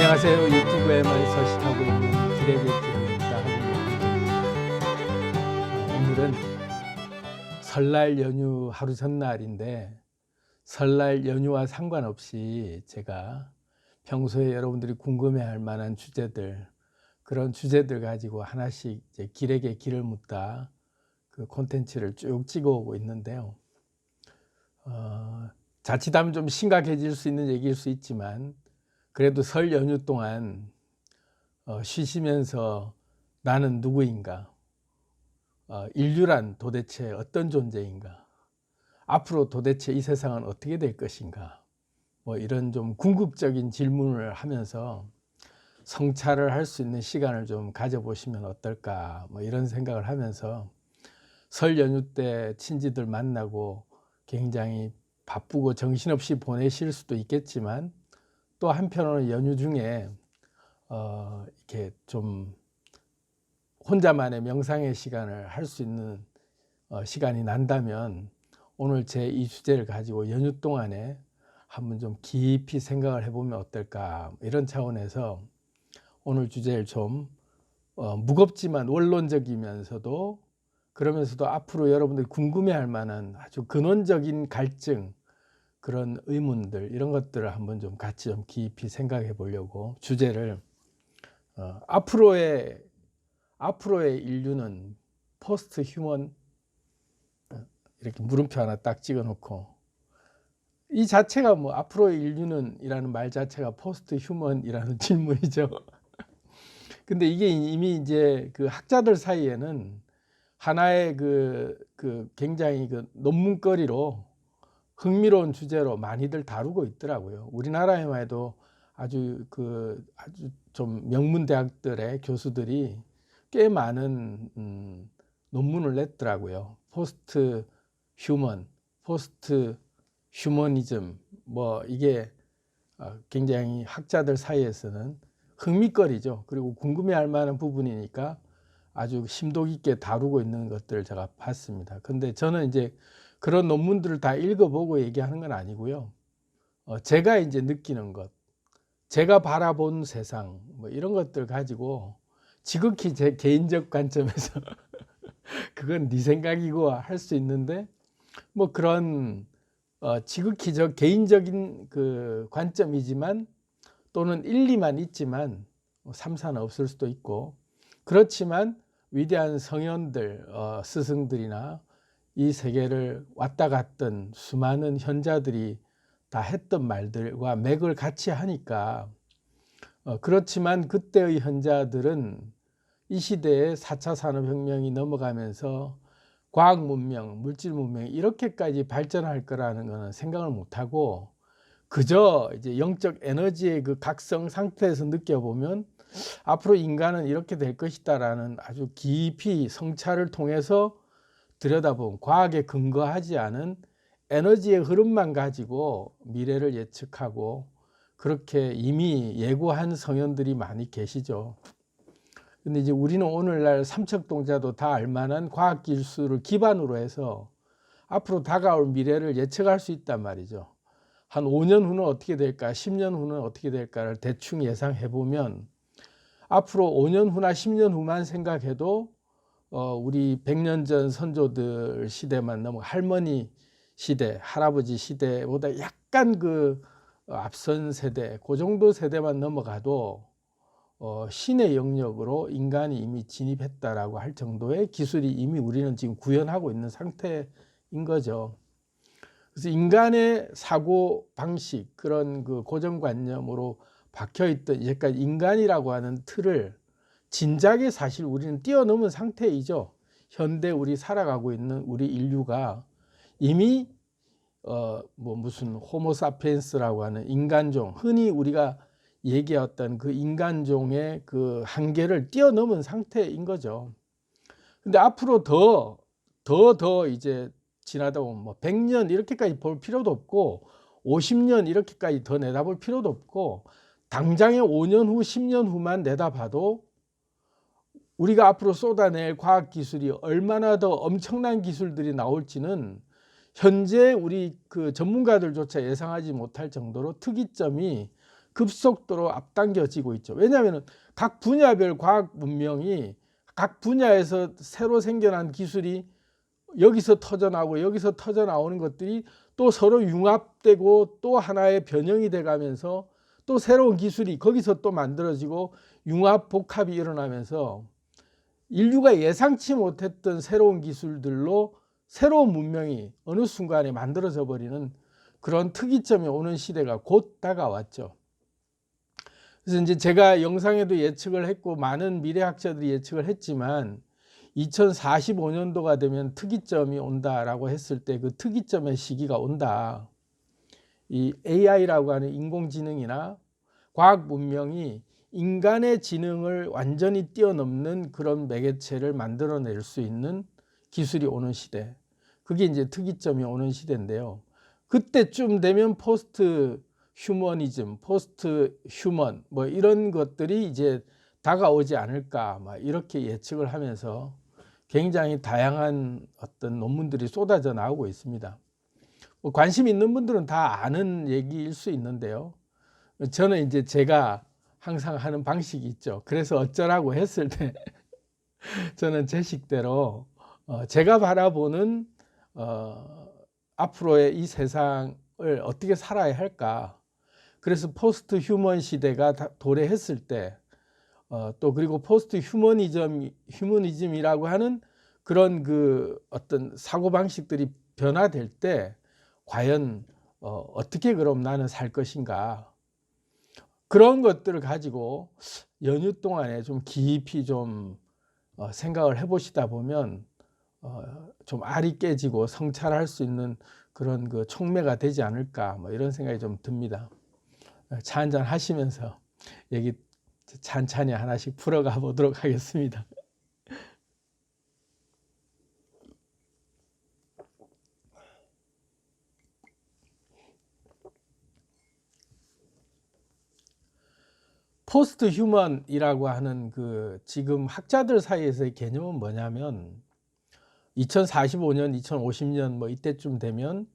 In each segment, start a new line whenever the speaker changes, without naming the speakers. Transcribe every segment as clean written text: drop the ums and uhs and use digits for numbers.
안녕하세요. 유튜브에만 서식하고 있는 기레기 TV입니다. 오늘은 설날 연휴 하루 전날인데 설날 연휴와 상관없이 제가 평소에 여러분들이 궁금해할 만한 주제들, 그런 주제들 가지고 하나씩 이제 길에게 길을 묻다 그 콘텐츠를 쭉 찍어오고 있는데요. 자칫하면 좀 심각해질 수 있는 얘기일 수 있지만 그래도 설 연휴 동안 쉬시면서 나는 누구인가, 인류란 도대체 어떤 존재인가, 앞으로 도대체 이 세상은 어떻게 될 것인가, 뭐 이런 좀 궁극적인 질문을 하면서 성찰을 할 수 있는 시간을 좀 가져보시면 어떨까, 뭐 이런 생각을 하면서 설 연휴 때 친지들 만나고 굉장히 바쁘고 정신없이 보내실 수도 있겠지만 또 한편으로는 연휴 중에 이렇게 좀 혼자만의 명상의 시간을 할 수 있는 시간이 난다면 오늘 제 이 주제를 가지고 연휴 동안에 한번 좀 깊이 생각을 해보면 어떨까, 이런 차원에서 오늘 주제를 좀 무겁지만 원론적이면서도 그러면서도 앞으로 여러분들이 궁금해할 만한 아주 근원적인 갈증, 그런 의문들, 이런 것들을 한번 좀 같이 좀 깊이 생각해 보려고 주제를 앞으로의 인류는 포스트 휴먼, 이렇게 물음표 하나 딱 찍어 놓고, 이 자체가 뭐 앞으로의 인류는 이라는 말 자체가 포스트 휴먼이라는 질문이죠. 근데 이게 이미 이제 그 학자들 사이에는 하나의 그 굉장히 그 논문거리로 흥미로운 주제로 많이들 다루고 있더라고요. 우리나라에만 해도 아주 좀 명문 대학들의 교수들이 꽤 많은 논문을 냈더라고요. 포스트 휴머니즘, 뭐 이게 굉장히 학자들 사이에서는 흥미거리죠. 그리고 궁금해할 만한 부분이니까 아주 심도 깊게 다루고 있는 것들을 제가 봤습니다. 근데 저는 이제 그런 논문들을 다 읽어보고 얘기하는 건 아니고요. 제가 이제 느끼는 것, 제가 바라본 세상, 뭐 이런 것들 가지고 지극히 제 개인적 관점에서 그건 네 생각이고 할 수 있는데, 뭐 그런 지극히 저 개인적인 그 관점이지만 또는 일리만 있지만 삼사는 없을 수도 있고, 그렇지만 위대한 성현들, 스승들이나 이 세계를 왔다 갔던 수많은 현자들이 다 했던 말들과 맥을 같이 하니까, 그렇지만 그때의 현자들은 이 시대에 4차 산업혁명이 넘어가면서 과학 문명, 물질 문명이 이렇게까지 발전할 거라는 것은 생각을 못하고 그저 이제 영적 에너지의 그 각성 상태에서 느껴보면 앞으로 인간은 이렇게 될 것이다라는 아주 깊이 성찰을 통해서 들여다본, 과학에 근거하지 않은 에너지의 흐름만 가지고 미래를 예측하고 그렇게 이미 예고한 성현들이 많이 계시죠. 근데 이제 우리는 오늘날 삼척동자도 다 알만한 과학 기술을 기반으로 해서 앞으로 다가올 미래를 예측할 수 있단 말이죠. 한 5년 후는 어떻게 될까, 10년 후는 어떻게 될까를 대충 예상해 보면 앞으로 5년 후나 10년 후만 생각해도 우리 100년 전 선조들 시대만 넘어 할머니 시대, 할아버지 시대보다 약간 그 앞선 세대, 그 정도 세대만 넘어가도 신의 영역으로 인간이 이미 진입했다라고 할 정도의 기술이 이미 우리는 지금 구현하고 있는 상태인 거죠. 그래서 인간의 사고 방식, 그런 그 고정관념으로 박혀있던 이제까지 인간이라고 하는 틀을 진작에 사실 우리는 뛰어넘은 상태이죠. 현대 우리 살아가고 있는 우리 인류가 이미 뭐 무슨 호모사피엔스라고 하는 인간종, 흔히 우리가 얘기했던 그 인간종의 그 한계를 뛰어넘은 상태인 거죠. 근데 앞으로 더 이제 지나다 보면 뭐 100년 이렇게까지 볼 필요도 없고 50년 이렇게까지 더 내다볼 필요도 없고 당장의 5년 후, 10년 후만 내다봐도 우리가 앞으로 쏟아낼 과학기술이 얼마나 더 엄청난 기술들이 나올지는 현재 우리 그 전문가들조차 예상하지 못할 정도로 특이점이 급속도로 앞당겨지고 있죠. 왜냐하면 각 분야별 과학 문명이 각 분야에서 새로 생겨난 기술이 여기서 터져나오고 여기서 터져나오는 것들이 또 서로 융합되고 또 하나의 변형이 돼가면서 또 새로운 기술이 거기서 또 만들어지고 융합 복합이 일어나면서 인류가 예상치 못했던 새로운 기술들로 새로운 문명이 어느 순간에 만들어져 버리는 그런 특이점이 오는 시대가 곧 다가왔죠. 그래서 이제 제가 영상에도 예측을 했고 많은 미래학자들이 예측을 했지만 2045년도가 되면 특이점이 온다라고 했을 때 그 특이점의 시기가 온다. 이 AI라고 하는 인공지능이나 과학 문명이 인간의 지능을 완전히 뛰어넘는 그런 매개체를 만들어낼 수 있는 기술이 오는 시대. 그게 이제 특이점이 오는 시대인데요. 그때쯤 되면 포스트 휴머니즘, 포스트 휴먼 뭐 이런 것들이 이제 다가오지 않을까 막 이렇게 예측을 하면서 굉장히 다양한 어떤 논문들이 쏟아져 나오고 있습니다. 뭐 관심 있는 분들은 다 아는 얘기일 수 있는데요. 저는 이제 제가 항상 하는 방식이 있죠. 그래서 어쩌라고 했을 때 저는 제 식대로 제가 바라보는 앞으로의 이 세상을 어떻게 살아야 할까. 그래서 포스트 휴먼 시대가 도래했을 때 또 그리고 포스트 휴머니즘이라고 하는 그런 그 어떤 사고 방식들이 변화될 때 과연 어떻게 그럼 나는 살 것인가. 그런 것들을 가지고 연휴 동안에 좀 깊이 좀 생각을 해보시다 보면 좀 알이 깨지고 성찰할 수 있는 그런 그 촉매가 되지 않을까 뭐 이런 생각이 좀 듭니다. 차 한잔 하시면서 얘기 찬찬히 하나씩 풀어가 보도록 하겠습니다. 포스트 휴먼이라고 하는 그 지금 학자들 사이에서의 개념은 뭐냐면 2045년, 2050년 뭐 이때쯤 되면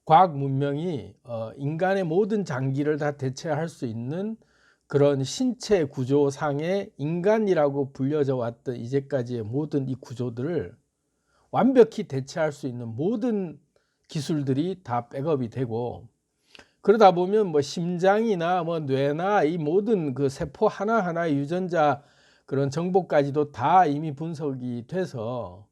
과학 문명이 인간의 모든 장기를 다 대체할 수 있는 그런 신체 구조상의 인간이라고 불려져 왔던 이제까지의 모든 이 구조들을 완벽히 대체할 수 있는 모든 기술들이 다 백업이 되고 그러다 보면 뭐 심장이나 뭐 뇌나 이 모든 그 세포 하나하나의 유전자 그런 정보까지도 다 이미 분석이 돼서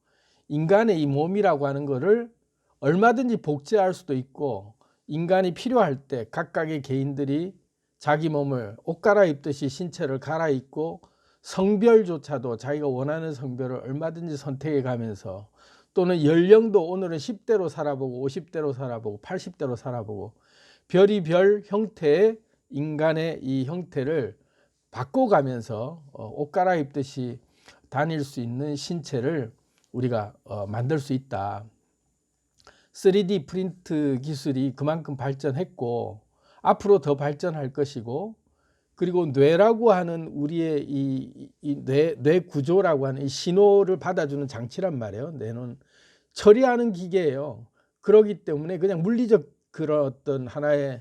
인간의 이 몸이라고 하는 거를 얼마든지 복제할 수도 있고 인간이 필요할 때 각각의 개인들이 자기 몸을 옷 갈아입듯이 신체를 갈아입고 성별조차도 자기가 원하는 성별을 얼마든지 선택해 가면서 또는 연령도 오늘은 10대로 살아보고 50대로 살아보고 80대로 살아보고 별이별 형태의 인간의 이 형태를 바꿔가면서 옷 갈아입듯이 다닐 수 있는 신체를 우리가 만들 수 있다. 3D 프린트 기술이 그만큼 발전했고 앞으로 더 발전할 것이고 그리고 뇌라고 하는 우리의 뇌 구조라고 하는 이 신호를 받아주는 장치란 말이에요. 뇌는 처리하는 기계예요. 그렇기 때문에 그냥 물리적 그런 어떤 하나의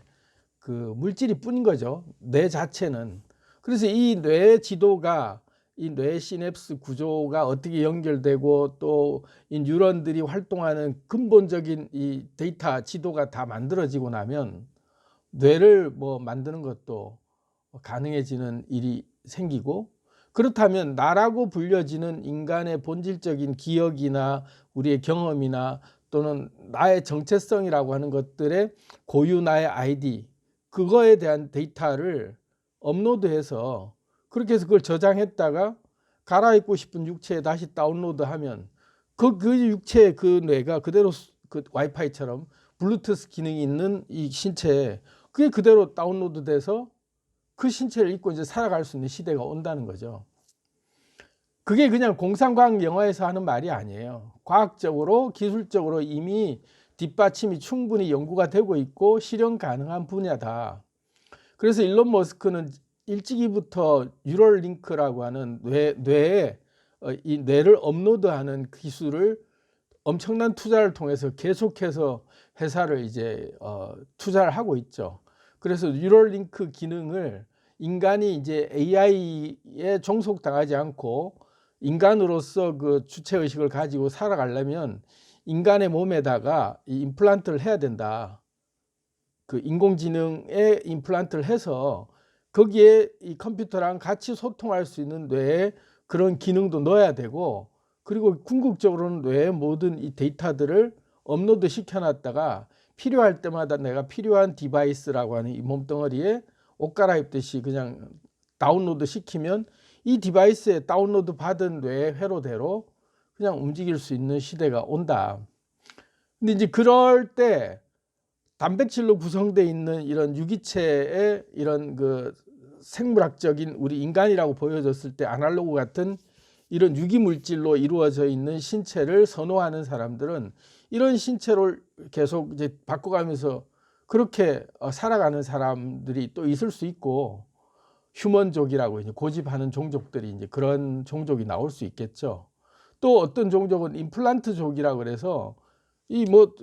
그 물질이 뿐인 거죠. 뇌 자체는. 그래서 이 뇌 지도가 이 뇌 시냅스 구조가 어떻게 연결되고 또 이 뉴런들이 활동하는 근본적인 이 데이터 지도가 다 만들어지고 나면 뇌를 뭐 만드는 것도 가능해지는 일이 생기고 그렇다면 나라고 불려지는 인간의 본질적인 기억이나 우리의 경험이나 또는 나의 정체성이라고 하는 것들의 고유 나의 아이디 그거에 대한 데이터를 업로드해서 그렇게 해서 그걸 저장했다가 갈아입고 싶은 육체에 다시 다운로드하면 그 육체의 그 뇌가 그대로 그 와이파이처럼 블루투스 기능이 있는 이 신체에 그게 그대로 다운로드 돼서 그 신체를 입고 이제 살아갈 수 있는 시대가 온다는 거죠. 그게 그냥 공상과학 영화에서 하는 말이 아니에요. 과학적으로 기술적으로 이미 뒷받침이 충분히 연구가 되고 있고 실현 가능한 분야다. 그래서 일론 머스크는 일찍이부터 뉴럴링크라고 하는 뇌에 이 뇌를 업로드하는 기술을 엄청난 투자를 통해서 계속해서 회사를 이제 투자를 하고 있죠. 그래서 뉴럴링크 기능을 인간이 이제 AI에 종속당하지 않고 인간으로서 그 주체의식을 가지고 살아가려면 인간의 몸에다가 이 임플란트를 해야 된다. 그 인공지능에 임플란트를 해서 거기에 이 컴퓨터랑 같이 소통할 수 있는 뇌에 그런 기능도 넣어야 되고, 그리고 궁극적으로는 뇌의 모든 이 데이터들을 업로드 시켜놨다가 필요할 때마다 내가 필요한 디바이스라고 하는 이 몸뚱어리에 옷 갈아입듯이 그냥 다운로드 시키면 이 디바이스에 다운로드 받은 뇌의 회로대로 그냥 움직일 수 있는 시대가 온다. 근데 이제 그럴 때 단백질로 구성되어 있는 이런 유기체의 이런 그 생물학적인 우리 인간이라고 보여졌을 때 아날로그 같은 이런 유기물질로 이루어져 있는 신체를 선호하는 사람들은 이런 신체를 계속 이제 바꿔가면서 그렇게 살아가는 사람들이 또 있을 수 있고, 휴먼족이라고 이제 고집하는 종족들이 이제 그런 종족이 나올 수 있겠죠. 또 어떤 종족은 임플란트족이라 그래서 이 뭐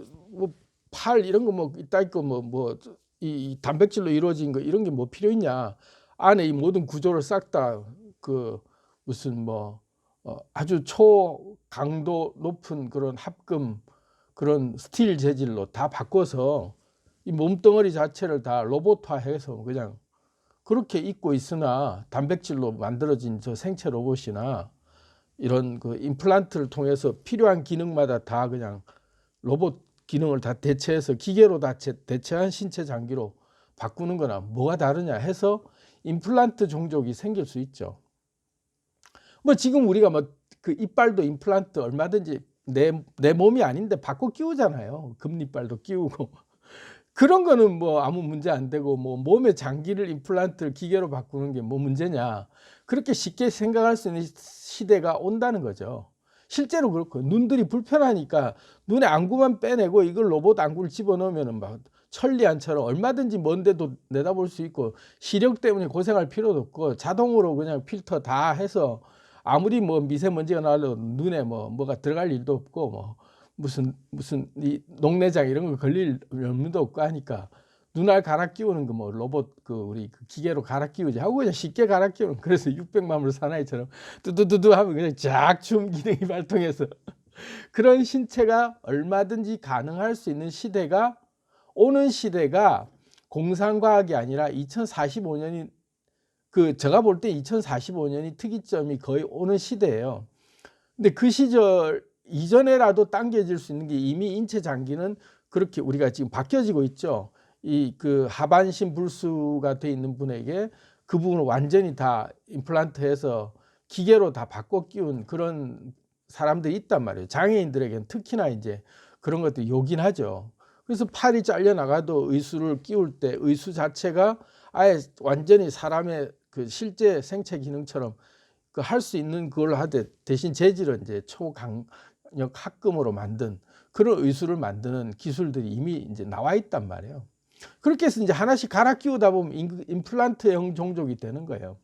팔 이런 거 뭐 이따 있고 이 단백질로 이루어진 거 이런 게 뭐 필요 있냐, 안에 이 모든 구조를 싹 다 그 무슨 아주 초강도 높은 그런 합금 그런 스틸 재질로 다 바꿔서 이 몸뚱어리 자체를 다 로봇화해서 그냥 그렇게 입고 있으나, 단백질로 만들어진 저 생체 로봇이나 이런 그 임플란트를 통해서 필요한 기능마다 다 그냥 로봇 기능을 다 대체해서 기계로 다 대체한 신체 장기로 바꾸는 거나 뭐가 다르냐 해서 임플란트 종족이 생길 수 있죠. 뭐 지금 우리가 그 이빨도 임플란트 얼마든지 내 몸이 아닌데 바꿔 끼우잖아요. 금리빨도 끼우고. 그런 거는 뭐 아무 문제 안 되고, 뭐 몸의 장기를 임플란트를 기계로 바꾸는 게 뭐 문제냐, 그렇게 쉽게 생각할 수 있는 시대가 온다는 거죠. 실제로 그렇고, 눈들이 불편하니까 눈에 안구만 빼내고 이걸 로봇 안구를 집어넣으면 막 천리안처럼 얼마든지 먼 데도 내다볼 수 있고, 시력 때문에 고생할 필요도 없고 자동으로 그냥 필터 다 해서 아무리 뭐 미세먼지가 나도 눈에 뭐가 들어갈 일도 없고, 무슨 이 녹내장 이런 거 걸릴 염려도 없고 하니까 눈알 갈아 끼우는 거 로봇 우리 기계로 갈아 끼우지 하고 그냥 쉽게 갈아 끼우는, 그래서 600만 불 사나이처럼 뚜두두두 하면 그냥 쫙춤 기능이 발동해서 그런 신체가 얼마든지 가능할 수 있는 시대가 오는 시대가 공상과학이 아니라 2045년이 제가 볼 때 2045년이 특이점이 거의 오는 시대예요. 근데 그 시절 이전에라도 당겨질 수 있는 게 이미 인체 장기는 그렇게 우리가 지금 바뀌어지고 있죠. 이 하반신 불수가 돼 있는 분에게 그 부분을 완전히 다 임플란트해서 기계로 다 바꿔 끼운 그런 사람들이 있단 말이에요. 장애인들에게는 특히나 이제 그런 것들이 요긴하죠. 그래서 팔이 잘려 나가도 의수를 끼울 때 의수 자체가 아예 완전히 사람의 그 실제 생체 기능처럼 할 수 있는 그걸 하되, 대신 재질은 이제 초강력 합금으로 만든 그런 의수를 만드는 기술들이 이미 이제 나와 있단 말이에요. 그렇게 해서 이제 하나씩 갈아 끼우다 보면 임플란트형 종족이 되는 거예요.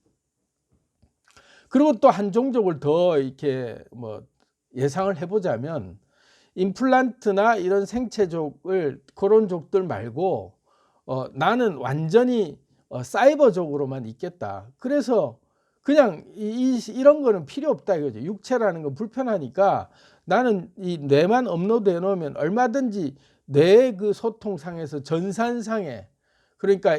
그리고 또 한 종족을 더 이렇게 예상을 해보자면, 임플란트나 이런 생체족을 그런 족들 말고 나는 완전히 사이버적으로만 있겠다. 그래서 그냥 이런 거는 필요 없다 이거죠. 육체라는 건 불편하니까 나는 이 뇌만 업로드해 놓으면 얼마든지 뇌의 그 소통상에서 전산상에, 그러니까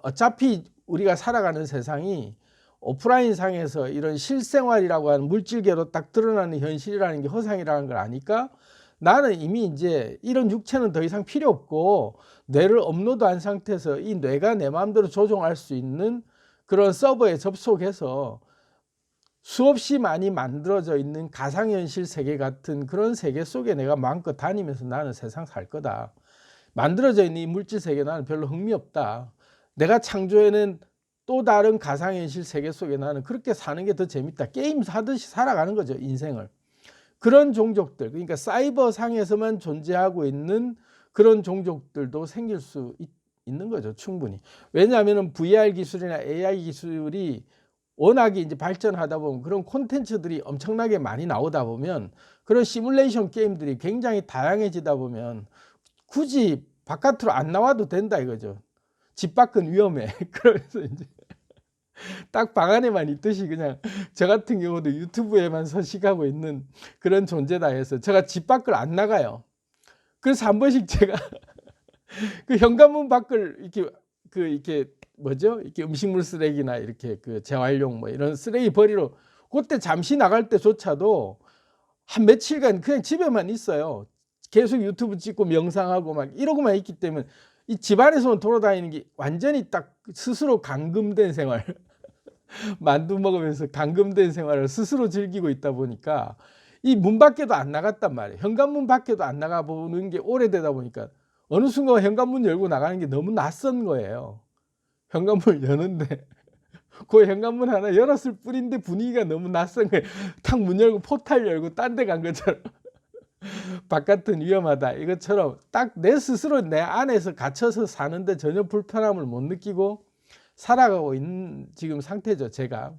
어차피 우리가 살아가는 세상이 오프라인 상에서 이런 실생활이라고 하는 물질계로 딱 드러나는 현실이라는 게 허상이라는 걸 아니까 나는 이미 이제 이런 육체는 더 이상 필요 없고 뇌를 업로드한 상태에서 이 뇌가 내 마음대로 조종할 수 있는 그런 서버에 접속해서 수없이 많이 만들어져 있는 가상현실 세계 같은 그런 세계 속에 내가 마음껏 다니면서 나는 세상 살 거다. 만들어져 있는 이 물질 세계 나는 별로 흥미없다. 내가 창조해낸 또 다른 가상현실 세계 속에 나는 그렇게 사는 게 더 재밌다. 게임 하듯이 살아가는 거죠, 인생을. 그런 종족들, 그러니까 사이버 상에서만 존재하고 있는 그런 종족들도 생길 수 있는 거죠, 충분히. 왜냐하면 VR 기술이나 AI 기술이 워낙에 이제 발전하다 보면 그런 콘텐츠들이 엄청나게 많이 나오다 보면 그런 시뮬레이션 게임들이 굉장히 다양해지다 보면 굳이 바깥으로 안 나와도 된다 이거죠. 집 밖은 위험해. 그러면서 이제 딱 방 안에만 있듯이 그냥 저 같은 경우도 유튜브에만 서식하고 있는 그런 존재다 해서 제가 집 밖을 안 나가요. 그래서 한 번씩 제가 그 현관문 밖을 이렇게 이렇게 뭐죠? 이렇게 음식물 쓰레기나 이렇게 그 재활용 뭐 이런 쓰레기 버리러 그때 잠시 나갈 때조차도 한 며칠간 그냥 집에만 있어요. 계속 유튜브 찍고 명상하고 막 이러고만 있기 때문에 이 집안에서만 돌아다니는 게 완전히 딱 스스로 감금된 생활 만두 먹으면서 감금된 생활을 스스로 즐기고 있다 보니까 이 문 밖에도 안 나갔단 말이에요. 현관문 밖에도 안 나가 보는 게 오래되다 보니까 어느 순간 현관문 열고 나가는 게 너무 낯선 거예요. 현관문을 여는데 그 현관문 하나 열었을 뿐인데 분위기가 너무 낯선 거예요. 탁 문 열고 포탈 열고 딴 데 간 것처럼 바깥은 위험하다 이것처럼 딱 내 스스로 내 안에서 갇혀서 사는데 전혀 불편함을 못 느끼고 살아가고 있는 지금 상태죠. 제가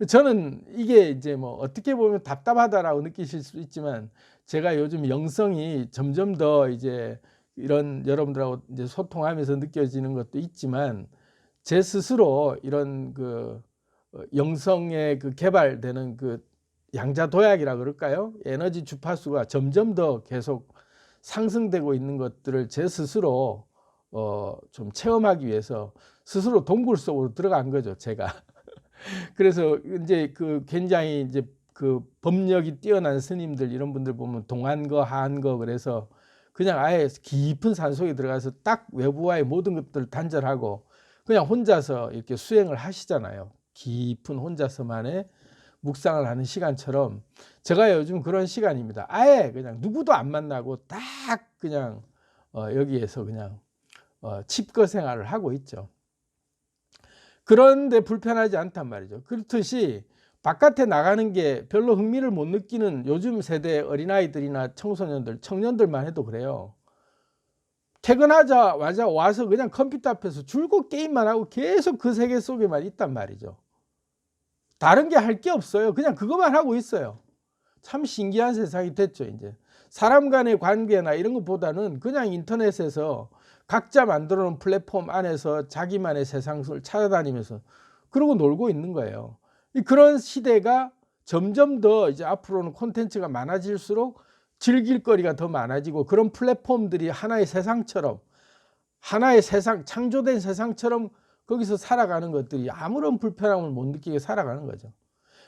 저는 이게 이제 뭐 어떻게 보면 답답하다라고 느끼실 수 있지만 제가 요즘 영성이 점점 더 이제 이런 여러분들하고 이제 소통하면서 느껴지는 것도 있지만 제 스스로 이런 그 영성의 그 개발되는 그 양자도약이라 그럴까요? 에너지 주파수가 점점 더 계속 상승되고 있는 것들을 제 스스로 좀 체험하기 위해서 스스로 동굴 속으로 들어간 거죠, 제가. 그래서 이제 그 굉장히 이제 그 법력이 뛰어난 스님들 이런 분들 보면 동안거 하안거 그래서 그냥 아예 깊은 산속에 들어가서 딱 외부와의 모든 것들을 단절하고 그냥 혼자서 이렇게 수행을 하시잖아요. 깊은 혼자서만의 묵상을 하는 시간처럼 제가 요즘 그런 시간입니다. 아예 그냥 누구도 안 만나고 딱 그냥 여기에서 그냥 칩거 생활을 하고 있죠. 그런데 불편하지 않단 말이죠. 그렇듯이 바깥에 나가는 게 별로 흥미를 못 느끼는 요즘 세대 어린아이들이나 청소년들, 청년들만 해도 그래요. 퇴근하자마자 와서 그냥 컴퓨터 앞에서 줄곧 게임만 하고 계속 그 세계 속에만 있단 말이죠. 다른 게 할 게 없어요. 그냥 그것만 하고 있어요. 참 신기한 세상이 됐죠, 이제. 사람 간의 관계나 이런 것보다는 그냥 인터넷에서 각자 만들어 놓은 플랫폼 안에서 자기만의 세상을 찾아다니면서 그러고 놀고 있는 거예요. 그런 시대가 점점 더 이제 앞으로는 콘텐츠가 많아질수록 즐길 거리가 더 많아지고 그런 플랫폼들이 하나의 세상처럼 하나의 세상, 창조된 세상처럼 거기서 살아가는 것들이 아무런 불편함을 못 느끼게 살아가는 거죠.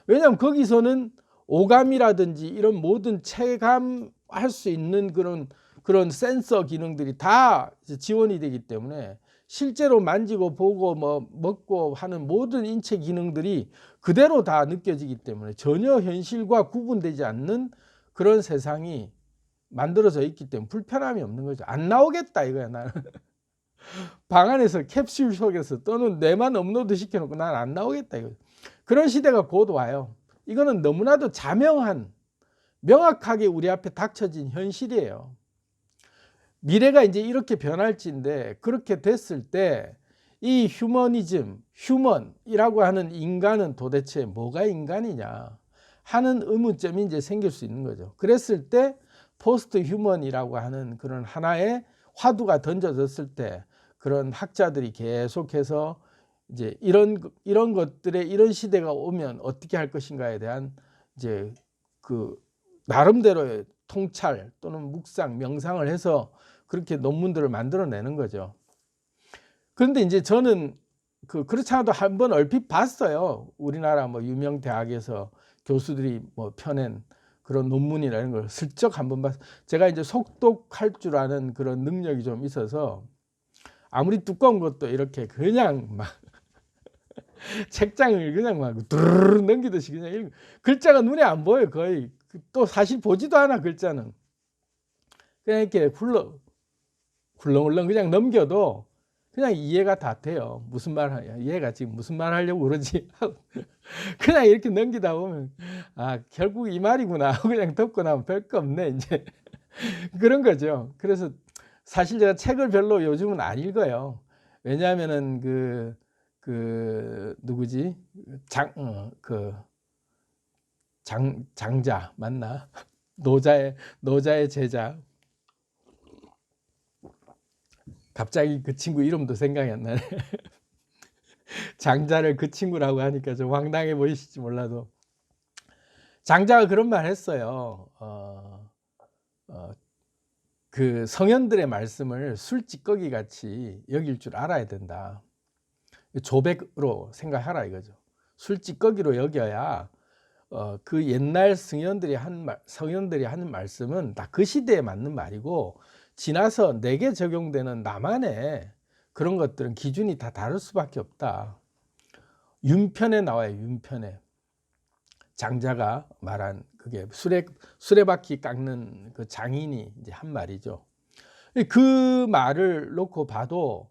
왜냐하면 거기서는 오감이라든지 이런 모든 체감할 수 있는 그런 센서 기능들이 다 지원이 되기 때문에 실제로 만지고 보고 뭐 먹고 하는 모든 인체 기능들이 그대로 다 느껴지기 때문에 전혀 현실과 구분되지 않는 그런 세상이 만들어져 있기 때문에 불편함이 없는 거죠. 안 나오겠다 이거야 나는. 방 안에서 캡슐 속에서 또는 뇌만 업로드 시켜놓고 난 안 나오겠다 이거. 그런 시대가 곧 와요. 이거는 너무나도 자명한 명확하게 우리 앞에 닥쳐진 현실이에요. 미래가 이제 이렇게 변할지인데 그렇게 됐을 때 이 휴머니즘, 휴먼이라고 하는 인간은 도대체 뭐가 인간이냐 하는 의문점이 이제 생길 수 있는 거죠. 그랬을 때 포스트 휴먼이라고 하는 그런 하나의 화두가 던져졌을 때 그런 학자들이 계속해서 이제 이런 것들의 이런 시대가 오면 어떻게 할 것인가에 대한 이제 그 나름대로의 통찰 또는 묵상, 명상을 해서 그렇게 논문들을 만들어내는 거죠. 그런데 이제 저는 그렇지 않아도 한번 얼핏 봤어요. 우리나라 뭐 유명 대학에서 교수들이 뭐 펴낸 그런 논문이라는 걸 슬쩍 한번 봤어요. 제가 이제 속독할 줄 아는 그런 능력이 좀 있어서 아무리 두꺼운 것도 이렇게 그냥 막 책장을 그냥 막 두르르 넘기듯이 그냥 글자가 눈에 안 보여요. 거의 또 사실 보지도 않아 글자는. 그냥 이렇게 훌렁훌렁 그냥 넘겨도 그냥 이해가 다 돼요. 무슨 말 하냐. 얘가 지금 무슨 말 하려고 그러지. 그냥 이렇게 넘기다 보면 아 결국 이 말이구나 하고 그냥 덮고 나면 별거 없네 이제 그런 거죠. 그래서 사실 제가 책을 별로 요즘은 안 읽어요. 왜냐하면은 누구지 장자 맞나 노자의 제자 갑자기 그 친구 이름도 생각이 안 나네. 장자를 그 친구라고 하니까 좀 황당해 보이실지 몰라도 장자가 그런 말 했어요. 그 성현들의 말씀을 술찌꺼기 같이 여길 줄 알아야 된다. 조백으로 생각하라 이거죠. 술찌꺼기로 여겨야 그 옛날 성현들이 하는 말씀은 다 그 시대에 맞는 말이고, 지나서 내게 적용되는 나만의 그런 것들은 기준이 다 다를 수밖에 없다. 윤편에 나와요. 윤편에 장자가 말한 그게 수레바퀴 깎는 그 장인이 이제 한 말이죠. 그 말을 놓고 봐도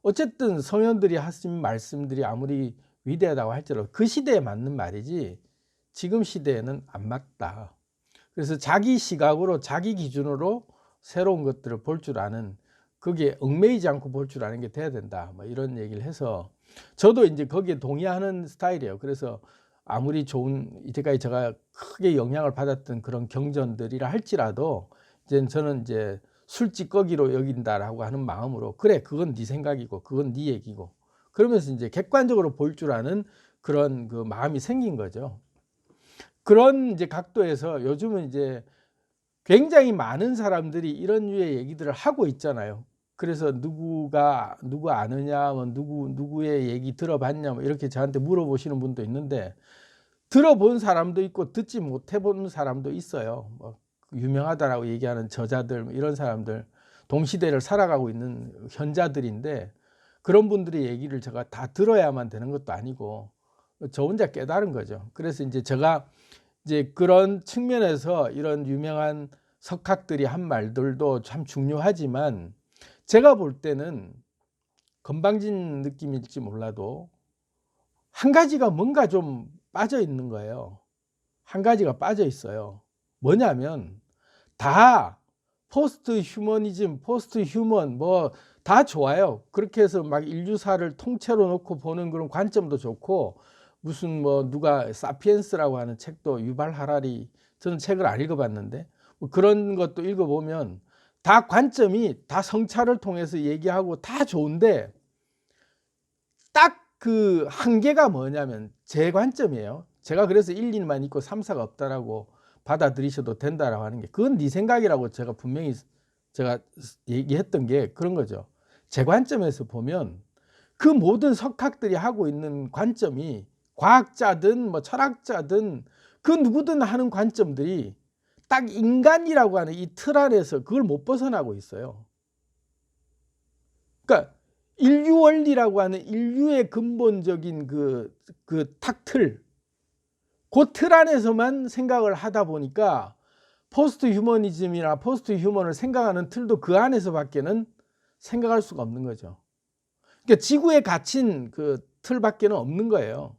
어쨌든 성현들이 하신 말씀들이 아무리 위대하다고 할지라도 그 시대에 맞는 말이지 지금 시대에는 안 맞다. 그래서 자기 시각으로 자기 기준으로 새로운 것들을 볼 줄 아는, 그게 얽매이지 않고 볼 줄 아는 게 돼야 된다. 뭐 이런 얘기를 해서 저도 이제 거기에 동의하는 스타일이에요. 그래서 아무리 좋은 이때까지 제가 크게 영향을 받았던 그런 경전들이라 할지라도 이제 저는 이제 술찌꺼기로 여긴다라고 하는 마음으로, 그래 그건 네 생각이고 그건 네 얘기고, 그러면서 이제 객관적으로 볼 줄 아는 그런 그 마음이 생긴 거죠. 그런 이제 각도에서 요즘은 이제 굉장히 많은 사람들이 이런 류의 얘기들을 하고 있잖아요. 그래서 누구 아느냐, 뭐 누구의 얘기 들어봤냐, 뭐 이렇게 저한테 물어보시는 분도 있는데, 들어본 사람도 있고 듣지 못해 본 사람도 있어요. 뭐 유명하다라고 얘기하는 저자들, 뭐 이런 사람들, 동시대를 살아가고 있는 현자들인데, 그런 분들의 얘기를 제가 다 들어야만 되는 것도 아니고 저 혼자 깨달은 거죠. 그래서 이제 제가 이제 그런 측면에서 이런 유명한 석학들이 한 말들도 참 중요하지만, 제가 볼 때는 건방진 느낌일지 몰라도 한 가지가 뭔가 좀 빠져 있는 거예요. 한 가지가 빠져 있어요. 뭐냐면 다 포스트 휴머니즘, 포스트 휴먼 뭐 다 좋아요. 그렇게 해서 막 인류사를 통째로 놓고 보는 그런 관점도 좋고, 무슨 뭐 누가 사피엔스라고 하는 책도, 유발 하라리, 저는 책을 안 읽어봤는데 뭐 그런 것도 읽어보면 다 관점이 다 성찰을 통해서 얘기하고 다 좋은데, 딱 그 한계가 뭐냐면 제 관점이에요. 제가 그래서 1, 2만 있고 3, 4가 없다라고 받아들이셔도 된다라고 하는 게, 그건 네 생각이라고 제가 분명히 제가 얘기했던 게 그런 거죠. 제 관점에서 보면 그 모든 석학들이 하고 있는 관점이, 과학자든 뭐 철학자든 그 누구든 하는 관점들이 딱 인간이라고 하는 이 틀 안에서 그걸 못 벗어나고 있어요. 그러니까 인류 원리라고 하는 인류의 근본적인 그 탁틀, 그 틀 안에서만 생각을 하다 보니까 포스트 휴머니즘이나 포스트 휴먼을 생각하는 틀도 그 안에서 밖에는 생각할 수가 없는 거죠. 그러니까 지구에 갇힌 그 틀밖에는 없는 거예요.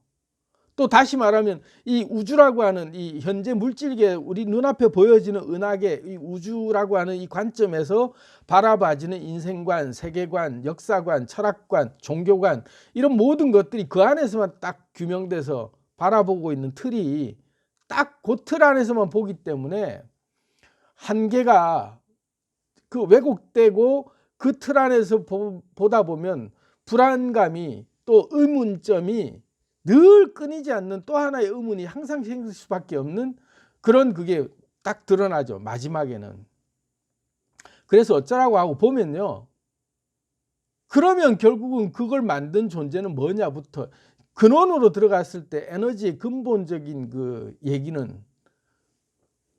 또 다시 말하면 이 우주라고 하는 이 현재 물질계, 우리 눈앞에 보여지는 은하계, 이 우주라고 하는 이 관점에서 바라봐지는 인생관, 세계관, 역사관, 철학관, 종교관, 이런 모든 것들이 그 안에서만 딱 규명돼서 바라보고 있는 틀이 딱 그 틀 안에서만 보기 때문에 한계가 그 왜곡되고, 그 틀 안에서 보다 보면 불안감이, 또 의문점이 늘 끊이지 않는 또 하나의 의문이 항상 생길 수밖에 없는 그런, 그게 딱 드러나죠, 마지막에는. 그래서 어쩌라고 하고 보면요, 그러면 결국은 그걸 만든 존재는 뭐냐부터 근원으로 들어갔을 때 에너지의 근본적인 그 얘기는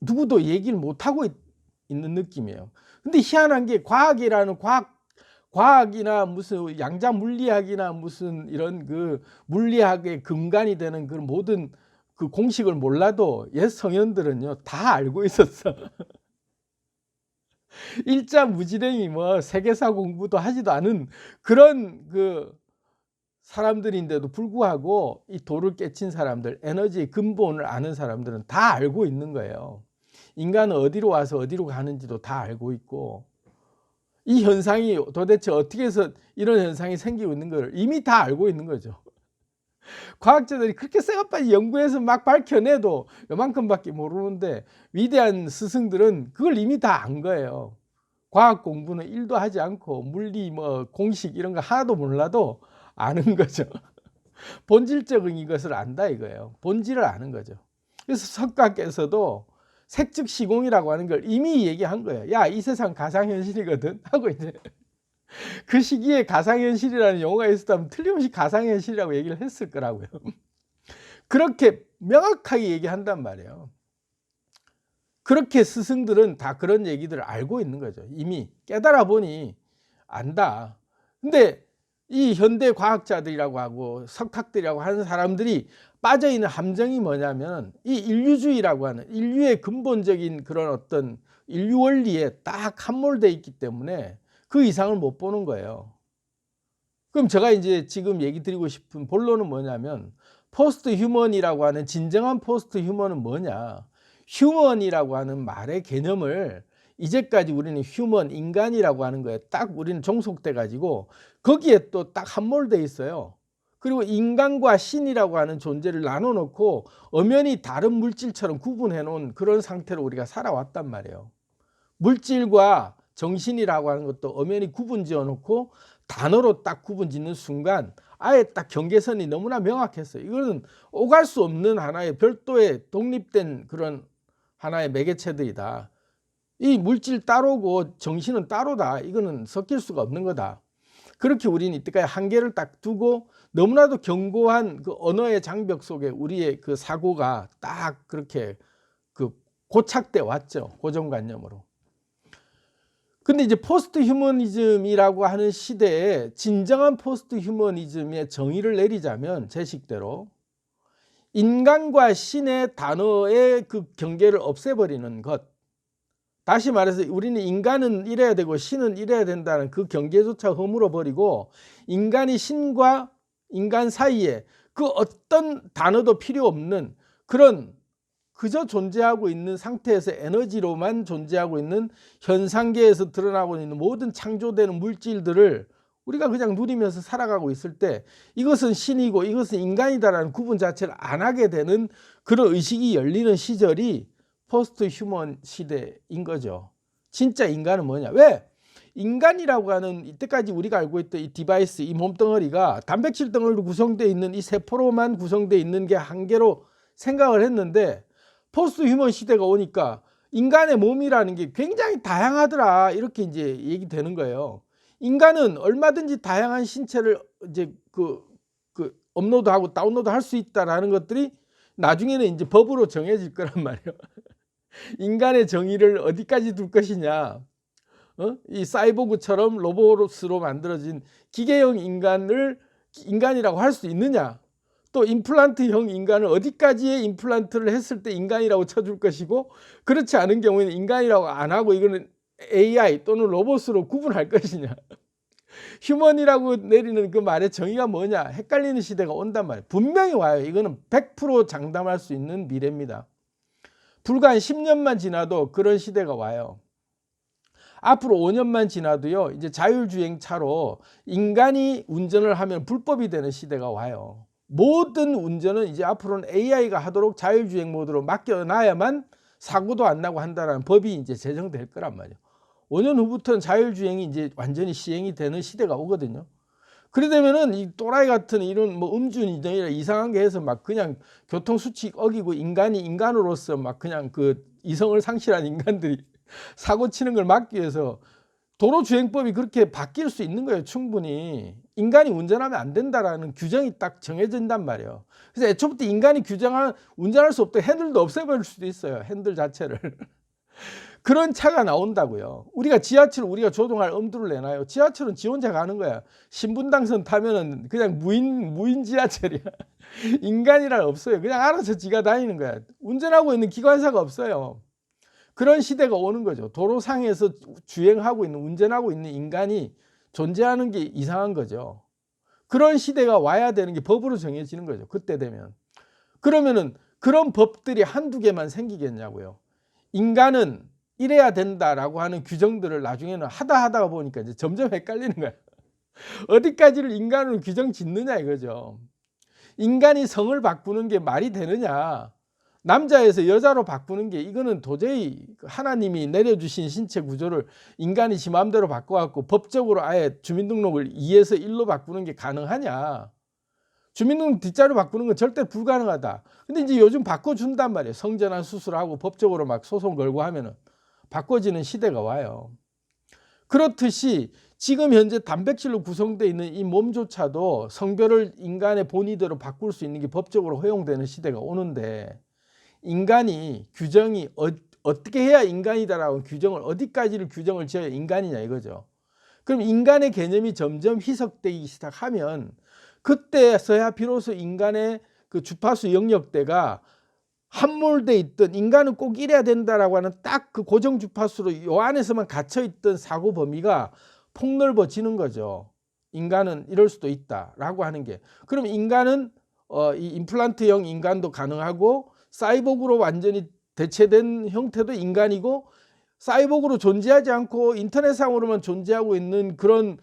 누구도 얘기를 못하고 있는 느낌이에요. 근데 희한한 게 과학이라는 과학이나 무슨 양자 물리학이나 무슨 이런 그 물리학의 근간이 되는 그 모든 그 공식을 몰라도 옛 성현들은요 다 알고 있었어. 일자 무지랭이 뭐 세계사 공부도 하지도 않은 그런 그 사람들인데도 불구하고 이 도를 깨친 사람들, 에너지의 근본을 아는 사람들은 다 알고 있는 거예요. 인간은 어디로 와서 어디로 가는지도 다 알고 있고, 이 현상이 도대체 어떻게 해서 이런 현상이 생기고 있는 걸 이미 다 알고 있는 거죠. 과학자들이 그렇게 쎄가빠지 연구해서 막 밝혀내도 요만큼밖에 모르는데, 위대한 스승들은 그걸 이미 다 안 거예요. 과학 공부는 1도 하지 않고 물리 뭐 공식 이런 거 하나도 몰라도 아는 거죠. 본질적인 이것을 안다 이거예요. 본질을 아는 거죠. 그래서 석가께서도 색즉 시공이라고 하는 걸 이미 얘기한 거예요. 야, 이 세상 가상현실이거든 하고 이제 그 시기에 가상현실이라는 용어가 있었다면 틀림없이 가상현실이라고 얘기를 했을 거라고요. 그렇게 명확하게 얘기한단 말이에요. 그렇게 스승들은 다 그런 얘기들을 알고 있는 거죠. 이미 깨달아 보니 안다. 근데 이 현대 과학자들이라고 하고 석학들이라고 하는 사람들이 빠져있는 함정이 뭐냐면 이 인류주의라고 하는 인류의 근본적인 그런 어떤 인류 원리에 딱 함몰되어 있기 때문에 그 이상을 못 보는 거예요. 그럼 제가 이제 지금 얘기 드리고 싶은 본론은 뭐냐면 포스트 휴먼이라고 하는 진정한 포스트 휴먼은 뭐냐. 휴먼이라고 하는 말의 개념을 이제까지 우리는 휴먼, 인간이라고 하는 거에 딱 우리는 종속돼 가지고 거기에 또 딱 함몰돼 있어요. 그리고 인간과 신이라고 하는 존재를 나눠 놓고 엄연히 다른 물질처럼 구분해 놓은 그런 상태로 우리가 살아왔단 말이에요. 물질과 정신이라고 하는 것도 엄연히 구분 지어 놓고 단어로 딱 구분 짓는 순간 아예 딱 경계선이 너무나 명확했어요. 이거는 오갈 수 없는 하나의 별도의 독립된 그런 하나의 매개체들이다. 이 물질 따로고 정신은 따로다. 이거는 섞일 수가 없는 거다. 그렇게 우리는 이때까지 한계를 딱 두고 너무나도 견고한 그 언어의 장벽 속에 우리의 그 사고가 딱 그렇게 그 고착돼 왔죠. 고정관념으로. 근데 이제 포스트 휴머니즘이라고 하는 시대에 진정한 포스트 휴머니즘의 정의를 내리자면 제 식대로 인간과 신의 단어의 그 경계를 없애버리는 것. 다시 말해서 우리는 인간은 이래야 되고 신은 이래야 된다는 그 경계조차 허물어 버리고 인간이 신과 인간 사이에 그 어떤 단어도 필요 없는 그런 그저 존재하고 있는 상태에서 에너지로만 존재하고 있는 현상계에서 드러나고 있는 모든 창조되는 물질들을 우리가 그냥 누리면서 살아가고 있을 때 이것은 신이고 이것은 인간이다라는 구분 자체를 안 하게 되는 그런 의식이 열리는 시절이 포스트 휴먼 시대인 거죠. 진짜 인간은 뭐냐? 왜? 인간이라고 하는 이때까지 우리가 알고 있던 이 디바이스, 이 몸덩어리가 단백질 덩어리로 구성되어 있는 이 세포로만 구성되어 있는 게 한계로 생각을 했는데 포스트 휴먼 시대가 오니까 인간의 몸이라는 게 굉장히 다양하더라. 이렇게 이제 얘기되는 거예요. 인간은 얼마든지 다양한 신체를 이제 그 업로드하고 다운로드 할 수 있다라는 것들이 나중에는 이제 법으로 정해질 거란 말이에요. 인간의 정의를 어디까지 둘 것이냐. 이 사이보그처럼 로봇으로 만들어진 기계형 인간을 인간이라고 할 수 있느냐. 또 임플란트형 인간을 어디까지의 임플란트를 했을 때 인간이라고 쳐줄 것이고 그렇지 않은 경우에는 인간이라고 안 하고 이거는 AI 또는 로봇으로 구분할 것이냐. 휴먼이라고 내리는 그 말의 정의가 뭐냐. 헷갈리는 시대가 온단 말이에요. 분명히 와요. 이거는 100% 장담할 수 있는 미래입니다. 불과 한 10년만 지나도 그런 시대가 와요. 앞으로 5년만 지나도요. 이제 자율주행차로 인간이 운전을 하면 불법이 되는 시대가 와요. 모든 운전은 이제 앞으로는 AI가 하도록 자율주행 모드로 맡겨놔야만 사고도 안 나고 한다는 법이 이제 제정될 거란 말이에요. 5년 후부터는 자율주행이 이제 완전히 시행이 되는 시대가 오거든요. 그래 되면은 이 또라이 같은 이런 뭐 음주운전이나 이상한 게 해서 막 그냥 교통수칙 어기고 인간이 인간으로서 막 그냥 그 이성을 상실한 인간들이 사고 치는 걸 막기 위해서 도로주행법이 그렇게 바뀔 수 있는 거예요. 충분히. 인간이 운전하면 안 된다라는 규정이 딱 정해진단 말이에요. 그래서 애초부터 인간이 운전할 수 없다 핸들도 없애버릴 수도 있어요. 핸들 자체를. 그런 차가 나온다고요. 우리가 지하철을 우리가 조종할 엄두를 내놔요. 지하철은 지 혼자 가는 거야. 신분당선 타면은 그냥 무인 지하철이야. 인간이란 없어요. 그냥 알아서 지가 다니는 거야. 운전하고 있는 기관사가 없어요. 그런 시대가 오는 거죠. 도로상에서 주행하고 있는 운전하고 있는 인간이 존재하는 게 이상한 거죠. 그런 시대가 와야 되는 게 법으로 정해지는 거죠. 그때 되면. 그러면은 그런 법들이 한두 개만 생기겠냐고요. 인간은 이래야 된다라고 하는 규정들을 나중에는 하다가 보니까 이제 점점 헷갈리는 거예요. 어디까지를 인간으로 규정 짓느냐 이거죠. 인간이 성을 바꾸는 게 말이 되느냐. 남자에서 여자로 바꾸는 게 이거는 도저히 하나님이 내려주신 신체 구조를 인간이 지 마음대로 바꿔갖고 법적으로 아예 주민등록을 2에서 1로 바꾸는 게 가능하냐. 주민등록 뒷자로 바꾸는 건 절대 불가능하다. 근데 이제 요즘 바꿔준단 말이에요. 성전환 수술하고 법적으로 막 소송 걸고 하면은 바꿔지는 시대가 와요. 그렇듯이 지금 현재 단백질로 구성되어 있는 이 몸조차도 성별을 인간의 본의대로 바꿀 수 있는 게 법적으로 허용되는 시대가 오는데 인간이 규정이 어떻게 해야 인간이다라고 규정을 어디까지를 규정을 지어야 인간이냐 이거죠. 그럼 인간의 개념이 점점 희석되기 시작하면 그때서야 비로소 인간의 그 주파수 영역대가 함몰돼 있던 인간은 꼭 이래야 된다라고 하는 딱 그 고정 주파수로 요 안에서만 갇혀 있던 사고 범위가 폭넓어지는 거죠. 인간은 이럴 수도 있다라고 하는 게. 그럼 인간은 이 임플란트형 인간도 가능하고 사이보그로 완전히 대체된 형태도 인간이고 사이보그로 존재하지 않고 인터넷상으로만 존재하고 있는 그런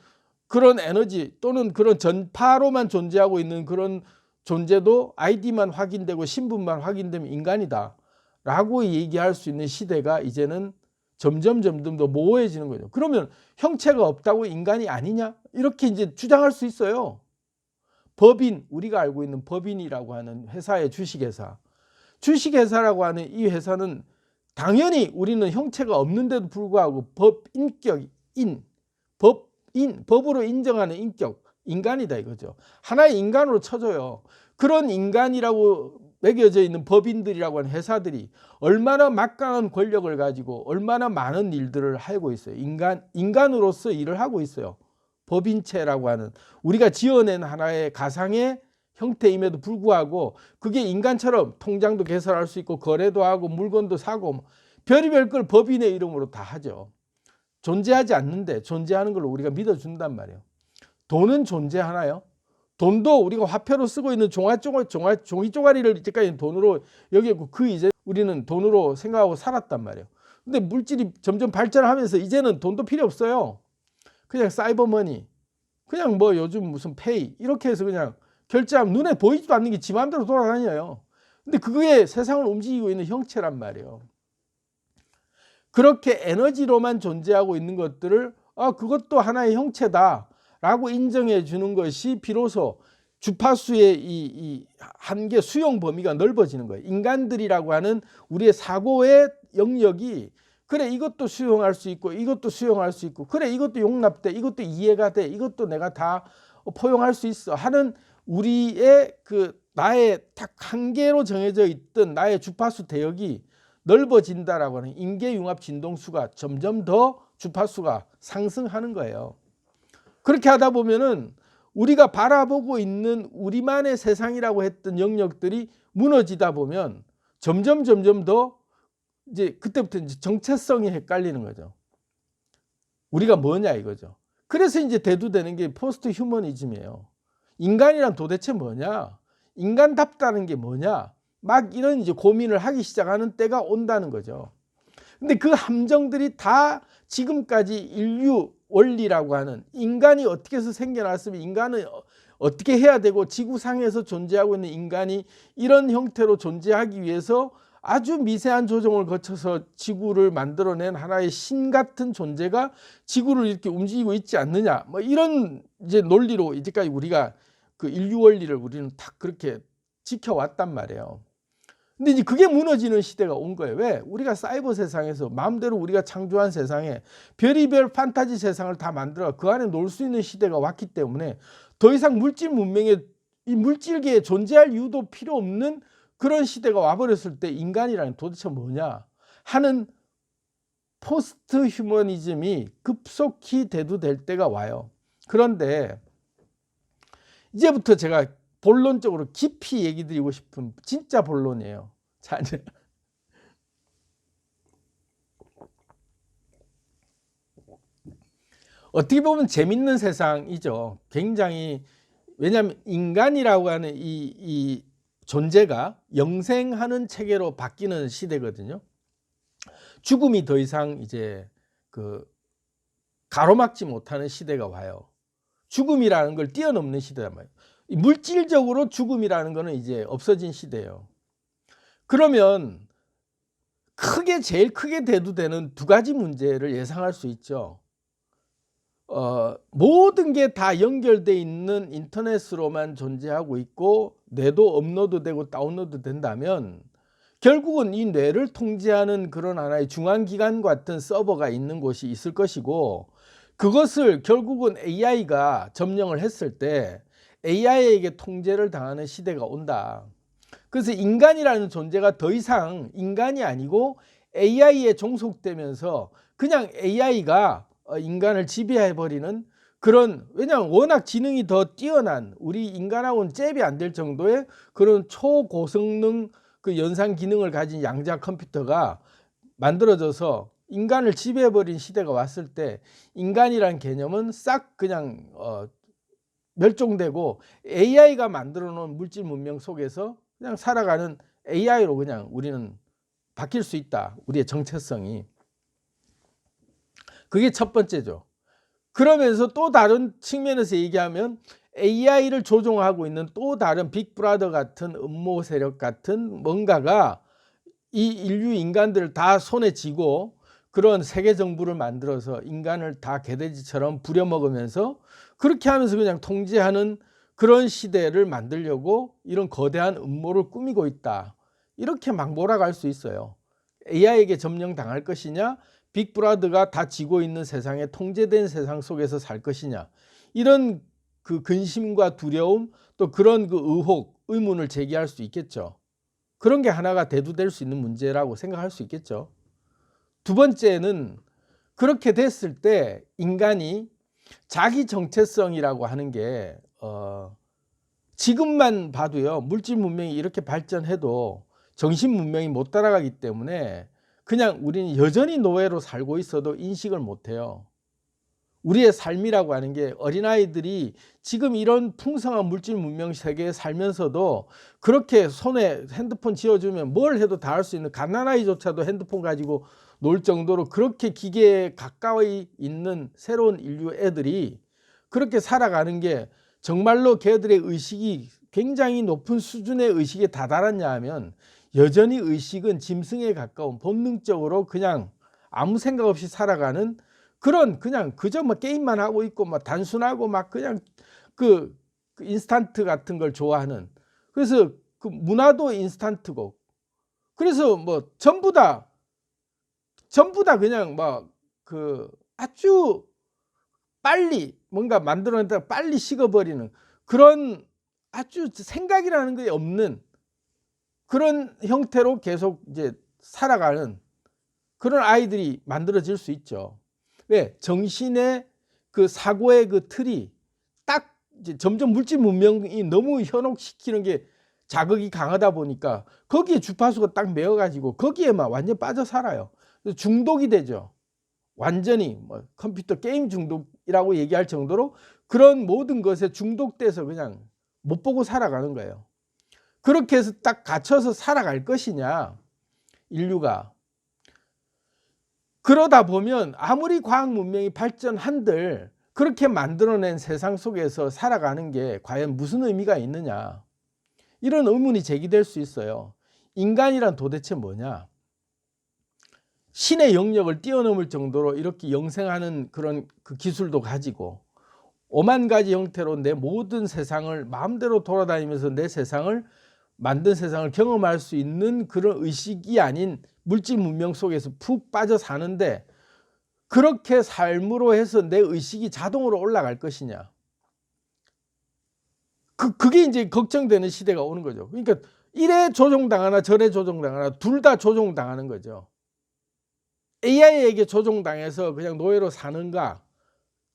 에너지 또는 그런 전파로만 존재하고 있는 그런 존재도 아이디만 확인되고 신분만 확인되면 인간이다 라고 얘기할 수 있는 시대가 이제는 점점 더 모호해지는 거죠. 그러면 형체가 없다고 인간이 아니냐? 이렇게 이제 주장할 수 있어요. 법인, 우리가 알고 있는 법인이라고 하는 회사의 주식회사. 주식회사라고 하는 이 회사는 당연히 우리는 형체가 없는데도 불구하고 법으로 인정하는 인격, 인간이다 이거죠. 하나의 인간으로 쳐줘요. 그런 인간이라고 매겨져 있는 법인들이라고 하는 회사들이 얼마나 막강한 권력을 가지고 얼마나 많은 일들을 하고 있어요. 인간으로서 일을 하고 있어요. 법인체라고 하는 우리가 지어낸 하나의 가상의 형태임에도 불구하고 그게 인간처럼 통장도 개설할 수 있고 거래도 하고 물건도 사고 별의별 걸 법인의 이름으로 다 하죠. 존재하지 않는데 존재하는 걸로 우리가 믿어준단 말이에요. 돈은 존재하나요? 돈도 우리가 화폐로 쓰고 있는 종이 쪼가리를 이제까지 돈으로 여기고 그 이제 우리는 돈으로 생각하고 살았단 말이에요. 근데 물질이 점점 발전하면서 이제는 돈도 필요 없어요. 그냥 사이버머니, 그냥 뭐 요즘 무슨 페이 이렇게 해서 그냥 결제하면 눈에 보이지도 않는 게 지 마음대로 돌아다녀요. 근데 그게 세상을 움직이고 있는 형체란 말이에요. 그렇게 에너지로만 존재하고 있는 것들을 그것도 하나의 형체다 라고 인정해 주는 것이 비로소 주파수의 이 한계 수용 범위가 넓어지는 거예요. 인간들이라고 하는 우리의 사고의 영역이 그래 이것도 수용할 수 있고 이것도 수용할 수 있고 그래 이것도 용납돼 이것도 이해가 돼 이것도 내가 다 포용할 수 있어 하는 우리의 그 나의 딱 한계로 정해져 있던 나의 주파수 대역이 넓어진다라고 하는 인계융합 진동수가 점점 더 주파수가 상승하는 거예요. 그렇게 하다 보면은 우리가 바라보고 있는 우리만의 세상이라고 했던 영역들이 무너지다 보면 점점 더 이제 그때부터 이제 정체성이 헷갈리는 거죠. 우리가 뭐냐 이거죠. 그래서 이제 대두되는 게 포스트 휴머니즘이에요. 인간이란 도대체 뭐냐? 인간답다는 게 뭐냐? 막 이런 이제 고민을 하기 시작하는 때가 온다는 거죠. 근데 그 함정들이 다 지금까지 인류 원리라고 하는 인간이 어떻게 해서 생겨났으면 인간은 어떻게 해야 되고 지구상에서 존재하고 있는 인간이 이런 형태로 존재하기 위해서 아주 미세한 조정을 거쳐서 지구를 만들어낸 하나의 신 같은 존재가 지구를 이렇게 움직이고 있지 않느냐 뭐 이런 이제 논리로 이제까지 우리가 그 인류 원리를 우리는 다 그렇게 지켜왔단 말이에요. 근데 이제 그게 무너지는 시대가 온 거예요. 왜? 우리가 사이버 세상에서 마음대로 우리가 창조한 세상에 별의별 판타지 세상을 다 만들어 그 안에 놀 수 있는 시대가 왔기 때문에 더 이상 물질 문명에 이 물질계에 존재할 이유도 필요 없는 그런 시대가 와버렸을 때 인간이라는 도대체 뭐냐 하는 포스트 휴머니즘이 급속히 대두될 때가 와요. 그런데 이제부터 제가 본론적으로 깊이 얘기 드리고 싶은 진짜 본론이에요. 자, 이제 어떻게 보면 재밌는 세상이죠. 굉장히 왜냐하면 인간이라고 하는 이 존재가 영생하는 체계로 바뀌는 시대거든요. 죽음이 더 이상 이제 그 가로막지 못하는 시대가 와요. 죽음이라는 걸 뛰어넘는 시대란 말이에요. 물질적으로 죽음이라는 거는 이제 없어진 시대예요. 그러면 제일 크게 대두되는 두 가지 문제를 예상할 수 있죠. 모든 게 다 연결돼 있는 인터넷으로만 존재하고 있고 뇌도 업로드되고 다운로드 된다면 결국은 이 뇌를 통제하는 그런 하나의 중앙기관 같은 서버가 있는 곳이 있을 것이고, 그것을 결국은 AI가 점령을 했을 때 AI에게 통제를 당하는 시대가 온다. 그래서 인간이라는 존재가 더 이상 인간이 아니고 AI에 종속되면서 그냥 AI가 인간을 지배해버리는 그런, 왜냐하면 워낙 지능이 더 뛰어난, 우리 인간하고는 잽이 안 될 정도의 그런 초고성능 그 연산 기능을 가진 양자 컴퓨터가 만들어져서 인간을 지배해버린 시대가 왔을 때 인간이란 개념은 싹 그냥 멸종되고 AI가 만들어 놓은 물질 문명 속에서 그냥 살아가는 AI로 그냥 우리는 바뀔 수 있다. 우리의 정체성이. 그게 첫 번째죠. 그러면서 또 다른 측면에서 얘기하면 AI를 조종하고 있는 또 다른 빅브라더 같은 음모 세력 같은 뭔가가 이 인류 인간들을 다 손에 쥐고 그런 세계 정부를 만들어서 인간을 다 개돼지처럼 부려먹으면서 그렇게 하면서 그냥 통제하는 그런 시대를 만들려고 이런 거대한 음모를 꾸미고 있다. 이렇게 막 몰아갈 수 있어요. AI에게 점령당할 것이냐, 빅브라더가 다 쥐고 있는 세상에 통제된 세상 속에서 살 것이냐, 이런 그 근심과 두려움, 또 그런 그 의혹, 의문을 제기할 수 있겠죠. 그런 게 하나가 대두될 수 있는 문제라고 생각할 수 있겠죠. 두 번째는 그렇게 됐을 때 인간이 자기 정체성이라고 하는 게 지금만 봐도요, 물질 문명이 이렇게 발전해도 정신 문명이 못 따라가기 때문에 그냥 우리는 여전히 노예로 살고 있어도 인식을 못해요. 우리의 삶이라고 하는 게 어린아이들이 지금 이런 풍성한 물질 문명 세계에 살면서도 그렇게 손에 핸드폰 쥐어주면 뭘 해도 다 할 수 있는, 갓난아이조차도 핸드폰 가지고 놀 정도로 그렇게 기계에 가까이 있는 새로운 인류 애들이 그렇게 살아가는 게 정말로 걔들의 의식이 굉장히 높은 수준의 의식에 다다랐냐 하면 여전히 의식은 짐승에 가까운, 본능적으로 그냥 아무 생각 없이 살아가는 그런, 그냥 그저 뭐 게임만 하고 있고 막 단순하고 막 그냥 그 인스턴트 같은 걸 좋아하는, 그래서 그 문화도 인스턴트고, 그래서 뭐 전부 다 그냥 막 그 아주 빨리 뭔가 만들어냈다가 빨리 식어버리는 그런, 아주 생각이라는 게 없는 그런 형태로 계속 이제 살아가는 그런 아이들이 만들어질 수 있죠. 왜? 정신의 그 사고의 그 틀이 딱 이제 점점 물질 문명이 너무 현혹시키는 게 자극이 강하다 보니까 거기에 주파수가 딱 매어가지고 거기에만 완전 빠져 살아요. 중독이 되죠. 완전히 뭐 컴퓨터 게임 중독이라고 얘기할 정도로 그런 모든 것에 중독돼서 그냥 못 보고 살아가는 거예요. 그렇게 해서 딱 갇혀서 살아갈 것이냐, 인류가. 그러다 보면 아무리 과학 문명이 발전한들 그렇게 만들어낸 세상 속에서 살아가는 게 과연 무슨 의미가 있느냐, 이런 의문이 제기될 수 있어요. 인간이란 도대체 뭐냐? 신의 영역을 뛰어넘을 정도로 이렇게 영생하는 그런 그 기술도 가지고 오만 가지 형태로 내 모든 세상을 마음대로 돌아다니면서 내 세상을 만든 세상을 경험할 수 있는 그런 의식이 아닌 물질 문명 속에서 푹 빠져 사는데 그렇게 삶으로 해서 내 의식이 자동으로 올라갈 것이냐, 그게 이제 걱정되는 시대가 오는 거죠. 그러니까 이래 조종당하나 저래 조종당하나 둘 다 조종당하는 거죠. AI에게 조종당해서 그냥 노예로 사는가,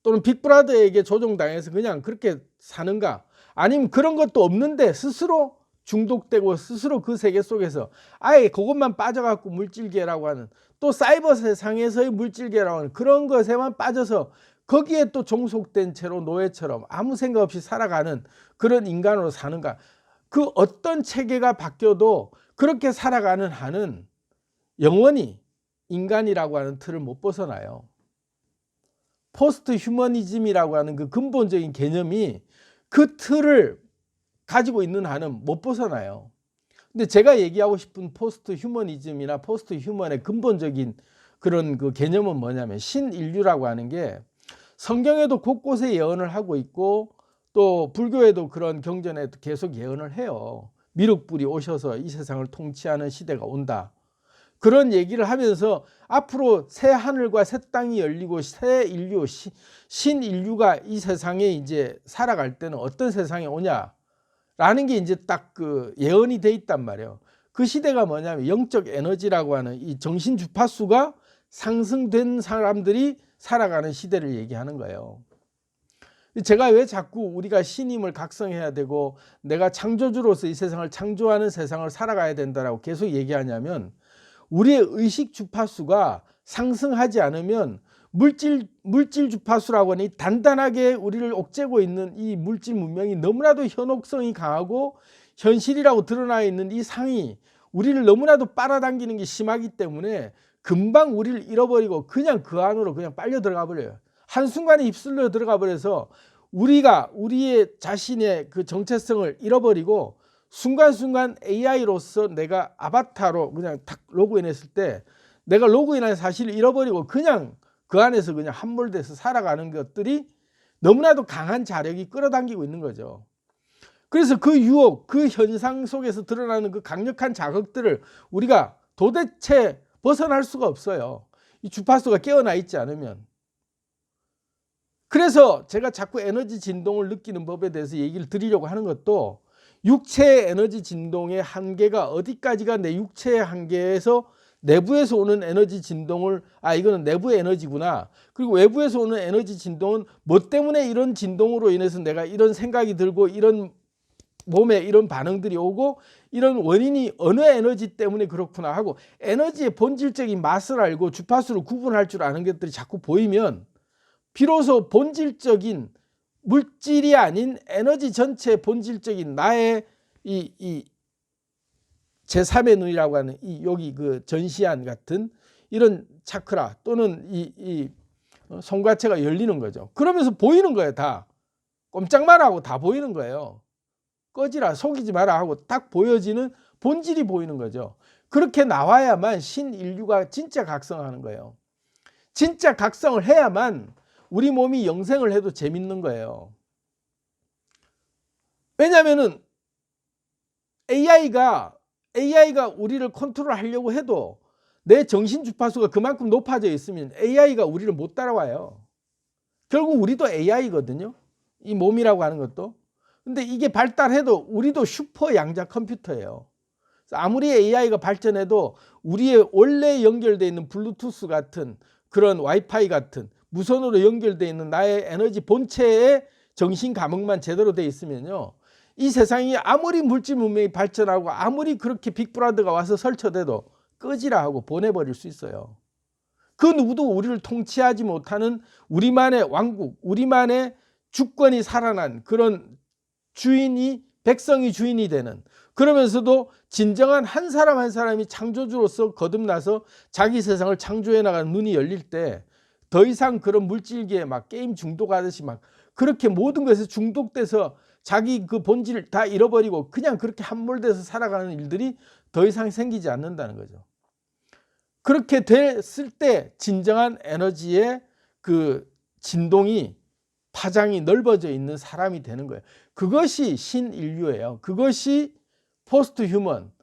또는 빅브라더에게 조종당해서 그냥 그렇게 사는가, 아니면 그런 것도 없는데 스스로 중독되고 스스로 그 세계 속에서 아예 그것만 빠져갖고 물질계라고 하는, 또 사이버 세상에서의 물질계라고 하는 그런 것에만 빠져서 거기에 또 종속된 채로 노예처럼 아무 생각 없이 살아가는 그런 인간으로 사는가. 그 어떤 체계가 바뀌어도 그렇게 살아가는 한은 영원히 인간이라고 하는 틀을 못 벗어나요. 포스트 휴머니즘이라고 하는 그 근본적인 개념이 그 틀을 가지고 있는 한은 못 벗어나요. 근데 제가 얘기하고 싶은 포스트 휴머니즘이나 포스트 휴먼의 근본적인 그런 그 개념은 뭐냐면, 신인류라고 하는 게 성경에도 곳곳에 예언을 하고 있고 또 불교에도 그런 경전에도 계속 예언을 해요. 미륵불이 오셔서 이 세상을 통치하는 시대가 온다. 그런 얘기를 하면서 앞으로 새 하늘과 새 땅이 열리고 새 인류, 신인류가 이 세상에 이제 살아갈 때는 어떤 세상이 오냐라는 게 이제 딱 그 예언이 돼 있단 말이에요. 그 시대가 뭐냐면 영적 에너지라고 하는 이 정신 주파수가 상승된 사람들이 살아가는 시대를 얘기하는 거예요. 제가 왜 자꾸 우리가 신임을 각성해야 되고 내가 창조주로서 이 세상을 창조하는 세상을 살아가야 된다라고 계속 얘기하냐면, 우리의 의식 주파수가 상승하지 않으면 물질 주파수라고 하는 이 단단하게 우리를 옥죄고 있는 이 물질 문명이 너무나도 현혹성이 강하고 현실이라고 드러나 있는 이 상이 우리를 너무나도 빨아당기는 게 심하기 때문에 금방 우리를 잃어버리고 그냥 그 안으로 그냥 빨려 들어가 버려요. 한순간에 휩쓸려 들어가 버려서 우리가 우리의 자신의 그 정체성을 잃어버리고 순간순간 AI로서 내가 아바타로 그냥 탁 로그인했을 때 내가 로그인한 사실을 잃어버리고 그냥 그 안에서 그냥 함몰돼서 살아가는 것들이 너무나도 강한 자력이 끌어당기고 있는 거죠. 그래서 그 유혹, 그 현상 속에서 드러나는 그 강력한 자극들을 우리가 도대체 벗어날 수가 없어요. 이 주파수가 깨어나 있지 않으면. 그래서 제가 자꾸 에너지 진동을 느끼는 법에 대해서 얘기를 드리려고 하는 것도, 육체의 에너지 진동의 한계가 어디까지가 내 육체의 한계에서 내부에서 오는 에너지 진동을 이거는 내부의 에너지구나, 그리고 외부에서 오는 에너지 진동은 뭐 때문에 이런 진동으로 인해서 내가 이런 생각이 들고 이런 몸에 이런 반응들이 오고 이런 원인이 어느 에너지 때문에 그렇구나 하고 에너지의 본질적인 맛을 알고 주파수를 구분할 줄 아는 것들이 자꾸 보이면 비로소 본질적인 물질이 아닌 에너지 전체의 본질적인 나의 이 제3의 눈이라고 하는 이 여기 그 전시안 같은 이런 차크라 또는 이 송가체가 열리는 거죠. 그러면서 보이는 거예요. 다 꼼짝 마라 하고 다 보이는 거예요. 꺼지라, 속이지 마라 하고 딱 보여지는 본질이 보이는 거죠. 그렇게 나와야만 신인류가 진짜 각성하는 거예요. 진짜 각성을 해야만 우리 몸이 영생을 해도 재밌는 거예요. 왜냐하면은 AI가 우리를 컨트롤하려고 해도 내 정신 주파수가 그만큼 높아져 있으면 AI가 우리를 못 따라와요. 결국 우리도 AI거든요. 이 몸이라고 하는 것도. 근데 이게 발달해도 우리도 슈퍼 양자 컴퓨터예요. 아무리 AI가 발전해도 우리의 원래 연결되어 있는 블루투스 같은 그런 와이파이 같은 무선으로 연결되어 있는 나의 에너지 본체의 정신 감흥만 제대로 되어 있으면요, 이 세상이 아무리 물질 문명이 발전하고 아무리 그렇게 빅브라더가 와서 설쳐대도 꺼지라 하고 보내버릴 수 있어요. 그 누구도 우리를 통치하지 못하는 우리만의 왕국, 우리만의 주권이 살아난 그런 주인이, 백성이 주인이 되는, 그러면서도 진정한 한 사람 한 사람이 창조주로서 거듭나서 자기 세상을 창조해 나가는 눈이 열릴 때 더 이상 그런 물질계에 막 게임 중독하듯이 막 그렇게 모든 것에 중독돼서 자기 그 본질을 다 잃어버리고 그냥 그렇게 함몰돼서 살아가는 일들이 더 이상 생기지 않는다는 거죠. 그렇게 됐을 때 진정한 에너지의 그 진동이, 파장이 넓어져 있는 사람이 되는 거예요. 그것이 신인류예요. 그것이 포스트 휴먼.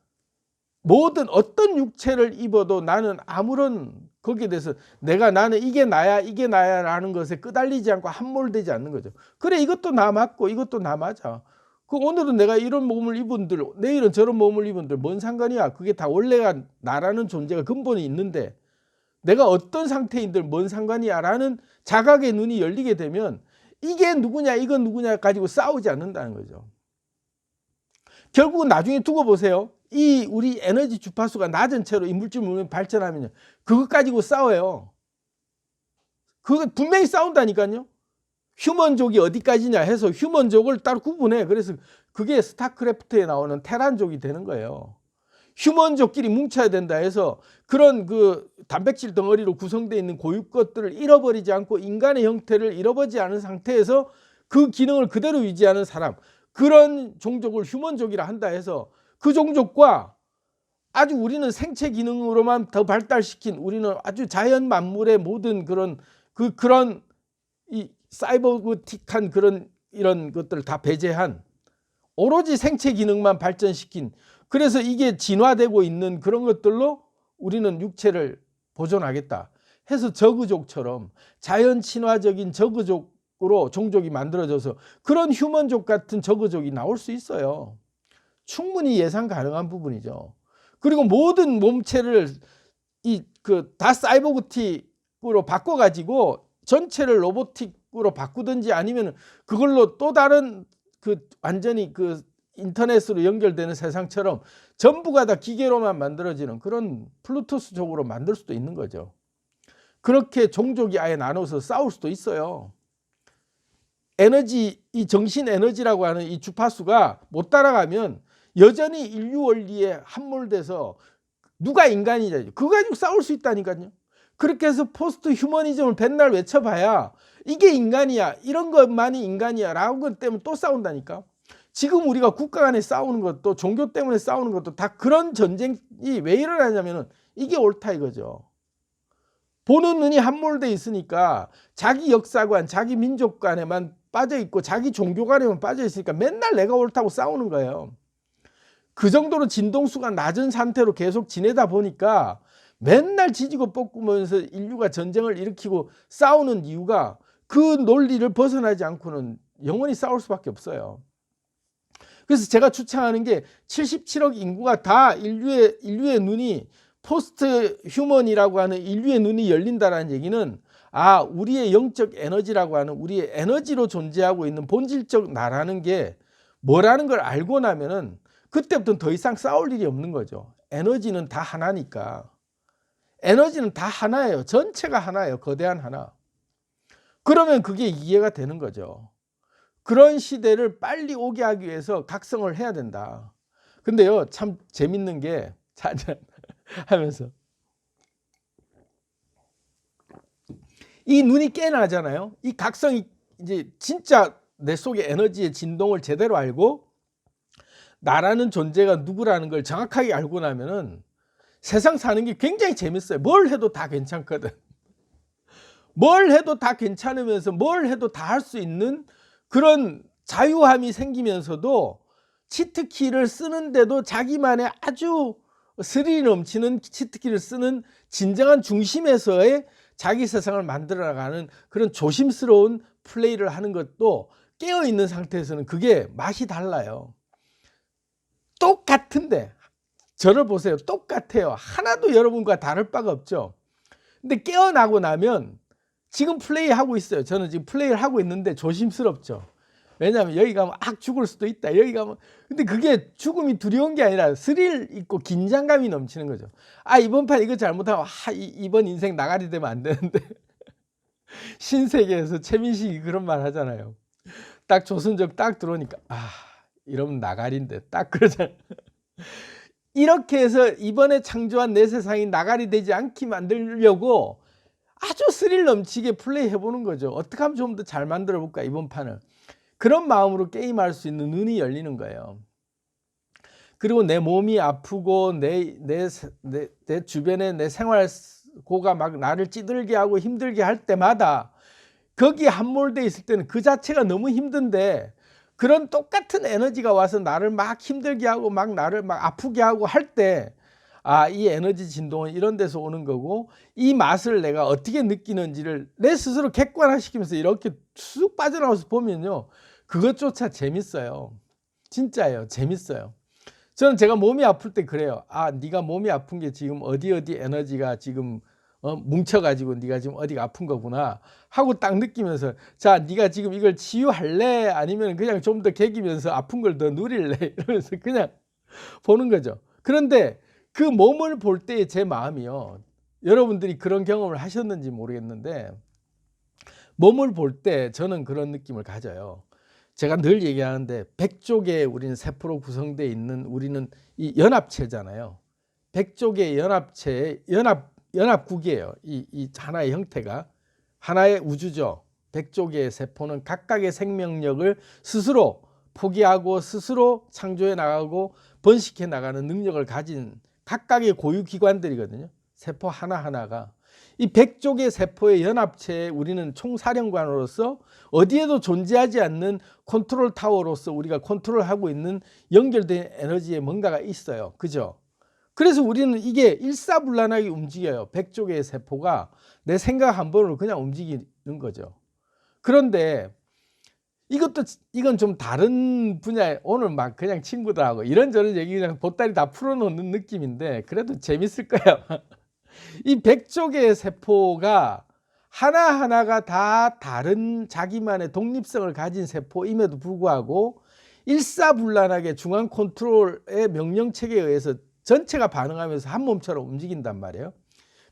모든 어떤 육체를 입어도 나는 아무런 거기에 대해서 나는 이게 나야 라는 것에 끄달리지 않고 함몰되지 않는 거죠. 그래, 이것도 나 맞고 이것도 나 맞아. 오늘은 내가 이런 몸을 입은들 내일은 저런 몸을 입은들 뭔 상관이야. 그게 다 원래가 나라는 존재가 근본이 있는데 내가 어떤 상태인들 뭔 상관이야 라는 자각의 눈이 열리게 되면 이게 누구냐 이건 누구냐 가지고 싸우지 않는다는 거죠. 결국은 나중에 두고 보세요. 이 우리 에너지 주파수가 낮은 채로 이 물질 문명이 발전하면 그것 가지고 싸워요. 그거 분명히 싸운다니까요. 휴먼족이 어디까지냐 해서 휴먼족을 따로 구분해. 그래서 그게 스타크래프트에 나오는 테란족이 되는 거예요. 휴먼족끼리 뭉쳐야 된다 해서 그런 그 단백질 덩어리로 구성되어 있는 고유 것들을 잃어버리지 않고 인간의 형태를 잃어버리지 않은 상태에서 그 기능을 그대로 유지하는 사람, 그런 종족을 휴먼족이라 한다 해서 그 종족과 아주 우리는 생체 기능으로만 더 발달시킨 우리는 아주 자연 만물의 모든 그런 이 사이버틱한 그런 이런 것들을 다 배제한 오로지 생체 기능만 발전시킨, 그래서 이게 진화되고 있는 그런 것들로 우리는 육체를 보존하겠다 해서 저그족처럼 자연 친화적인 저그족으로 종족이 만들어져서 그런 휴먼족 같은 저그족이 나올 수 있어요. 충분히 예상 가능한 부분이죠. 그리고 모든 몸체를 다 사이버틱으로 바꿔가지고 전체를 로보틱으로 바꾸든지 아니면 그걸로 또 다른 완전히 인터넷으로 연결되는 세상처럼 전부가 다 기계로만 만들어지는 그런 플루토스족으로 만들 수도 있는 거죠. 그렇게 종족이 아예 나눠서 싸울 수도 있어요. 에너지, 이 정신 에너지라고 하는 이 주파수가 못 따라가면 여전히 인류 원리에 함몰돼서 누가 인간이냐 그거 가지고 싸울 수 있다니까요. 그렇게 해서 포스트 휴머니즘을 맨날 외쳐봐야 이게 인간이야, 이런 것만이 인간이야 라는 것 때문에 또 싸운다니까. 지금 우리가 국가 간에 싸우는 것도 종교 때문에 싸우는 것도 다 그런 전쟁이 왜 일어나냐면 이게 옳다 이거죠. 보는 눈이 함몰돼 있으니까 자기 역사관, 자기 민족관에만 빠져있고 자기 종교관에만 빠져있으니까 맨날 내가 옳다고 싸우는 거예요. 그 정도로 진동수가 낮은 상태로 계속 지내다 보니까 맨날 지지고 볶으면서 인류가 전쟁을 일으키고 싸우는 이유가 그 논리를 벗어나지 않고는 영원히 싸울 수밖에 없어요. 그래서 제가 추천하는 게 77억 인구가 다 인류의 눈이 포스트 휴먼이라고 하는 인류의 눈이 열린다는 얘기는 우리의 영적 에너지라고 하는 우리의 에너지로 존재하고 있는 본질적 나라는 게 뭐라는 걸 알고 나면은 그때부터는 더 이상 싸울 일이 없는 거죠. 에너지는 다 하나니까. 에너지는 다 하나예요. 전체가 하나예요. 거대한 하나. 그러면 그게 이해가 되는 거죠. 그런 시대를 빨리 오게 하기 위해서 각성을 해야 된다. 근데요, 참 재밌는 게 하면서 이 눈이 깨나잖아요. 이 각성이 이제 진짜 내 속의 에너지의 진동을 제대로 알고 나라는 존재가 누구라는 걸 정확하게 알고 나면은 세상 사는 게 굉장히 재밌어요. 뭘 해도 다 괜찮거든. 뭘 해도 다 괜찮으면서 뭘 해도 다 할 수 있는 그런 자유함이 생기면서도 치트키를 쓰는데도 자기만의 아주 스릴이 넘치는 치트키를 쓰는 진정한 중심에서의 자기 세상을 만들어 나가는 그런 조심스러운 플레이를 하는 것도 깨어있는 상태에서는 그게 맛이 달라요. 똑같은데 저를 보세요. 똑같아요. 하나도 여러분과 다를 바가 없죠. 근데 깨어나고 나면 지금 플레이하고 있어요. 저는 지금 플레이를 하고 있는데 조심스럽죠. 왜냐하면 여기 가면 죽을 수도 있다. 여기 가면 근데 그게 죽음이 두려운 게 아니라 스릴 있고 긴장감이 넘치는 거죠. 이번 판 이거 잘못하면 이번 인생 나가리 되면 안 되는데 신세계에서 최민식이 그런 말 하잖아요. 딱 조선족 딱 들어오니까 이러면 나가리인데 딱 그러잖아요. 이렇게 해서 이번에 창조한 내 세상이 나가리 되지 않게 만들려고 아주 스릴 넘치게 플레이 해보는 거죠. 어떻게 하면 좀 더 잘 만들어 볼까 이번 판을. 그런 마음으로 게임할 수 있는 눈이 열리는 거예요. 그리고 내 몸이 아프고 내 주변에 내 생활고가 막 나를 찌들게 하고 힘들게 할 때마다 거기에 함몰돼 있을 때는 그 자체가 너무 힘든데 그런 똑같은 에너지가 와서 나를 막 힘들게 하고 막 나를 막 아프게 하고 할 때 이 에너지 진동은 이런 데서 오는 거고 이 맛을 내가 어떻게 느끼는지를 내 스스로 객관화시키면서 이렇게 쑥 빠져나와서 보면요. 그것조차 재밌어요. 진짜예요. 재밌어요. 저는 제가 몸이 아플 때 그래요. 네가 몸이 아픈 게 지금 어디 에너지가 지금 뭉쳐가지고 네가 지금 어디가 아픈 거구나 하고 딱 느끼면서 자 네가 지금 이걸 치유할래 아니면 그냥 좀 더 개기면서 아픈 걸 더 누릴래 이러면서 그냥 보는 거죠. 그런데 그 몸을 볼 때의 제 마음이요. 여러분들이 그런 경험을 하셨는지 모르겠는데 몸을 볼 때 저는 그런 느낌을 가져요. 제가 늘 얘기하는데 100쪽의 우리는 세포로 구성되어 있는 우리는 이 연합체잖아요. 100쪽의 연합체의 연합국이에요. 이 하나의 형태가 하나의 우주죠. 100쪽의 세포는 각각의 생명력을 스스로 포기하고 스스로 창조해 나가고 번식해 나가는 능력을 가진 각각의 고유 기관들이거든요. 세포 하나하나가. 이 100쪽의 세포의 연합체에 우리는 총사령관으로서 어디에도 존재하지 않는 컨트롤 타워로서 우리가 컨트롤하고 있는 연결된 에너지에 뭔가가 있어요. 그죠? 그래서 우리는 이게 일사불란하게 움직여요. 100쪽의 세포가 내 생각 한 번으로 그냥 움직이는 거죠. 그런데 이건 좀 다른 분야에 오늘 막 그냥 친구들하고 이런저런 얘기 그냥 보따리 다 풀어놓는 느낌인데 그래도 재밌을 거예요. 이 100쪽의 세포가 하나하나가 다 다른 자기만의 독립성을 가진 세포임에도 불구하고 일사불란하게 중앙 컨트롤의 명령체계에 의해서 전체가 반응하면서 한 몸처럼 움직인단 말이에요.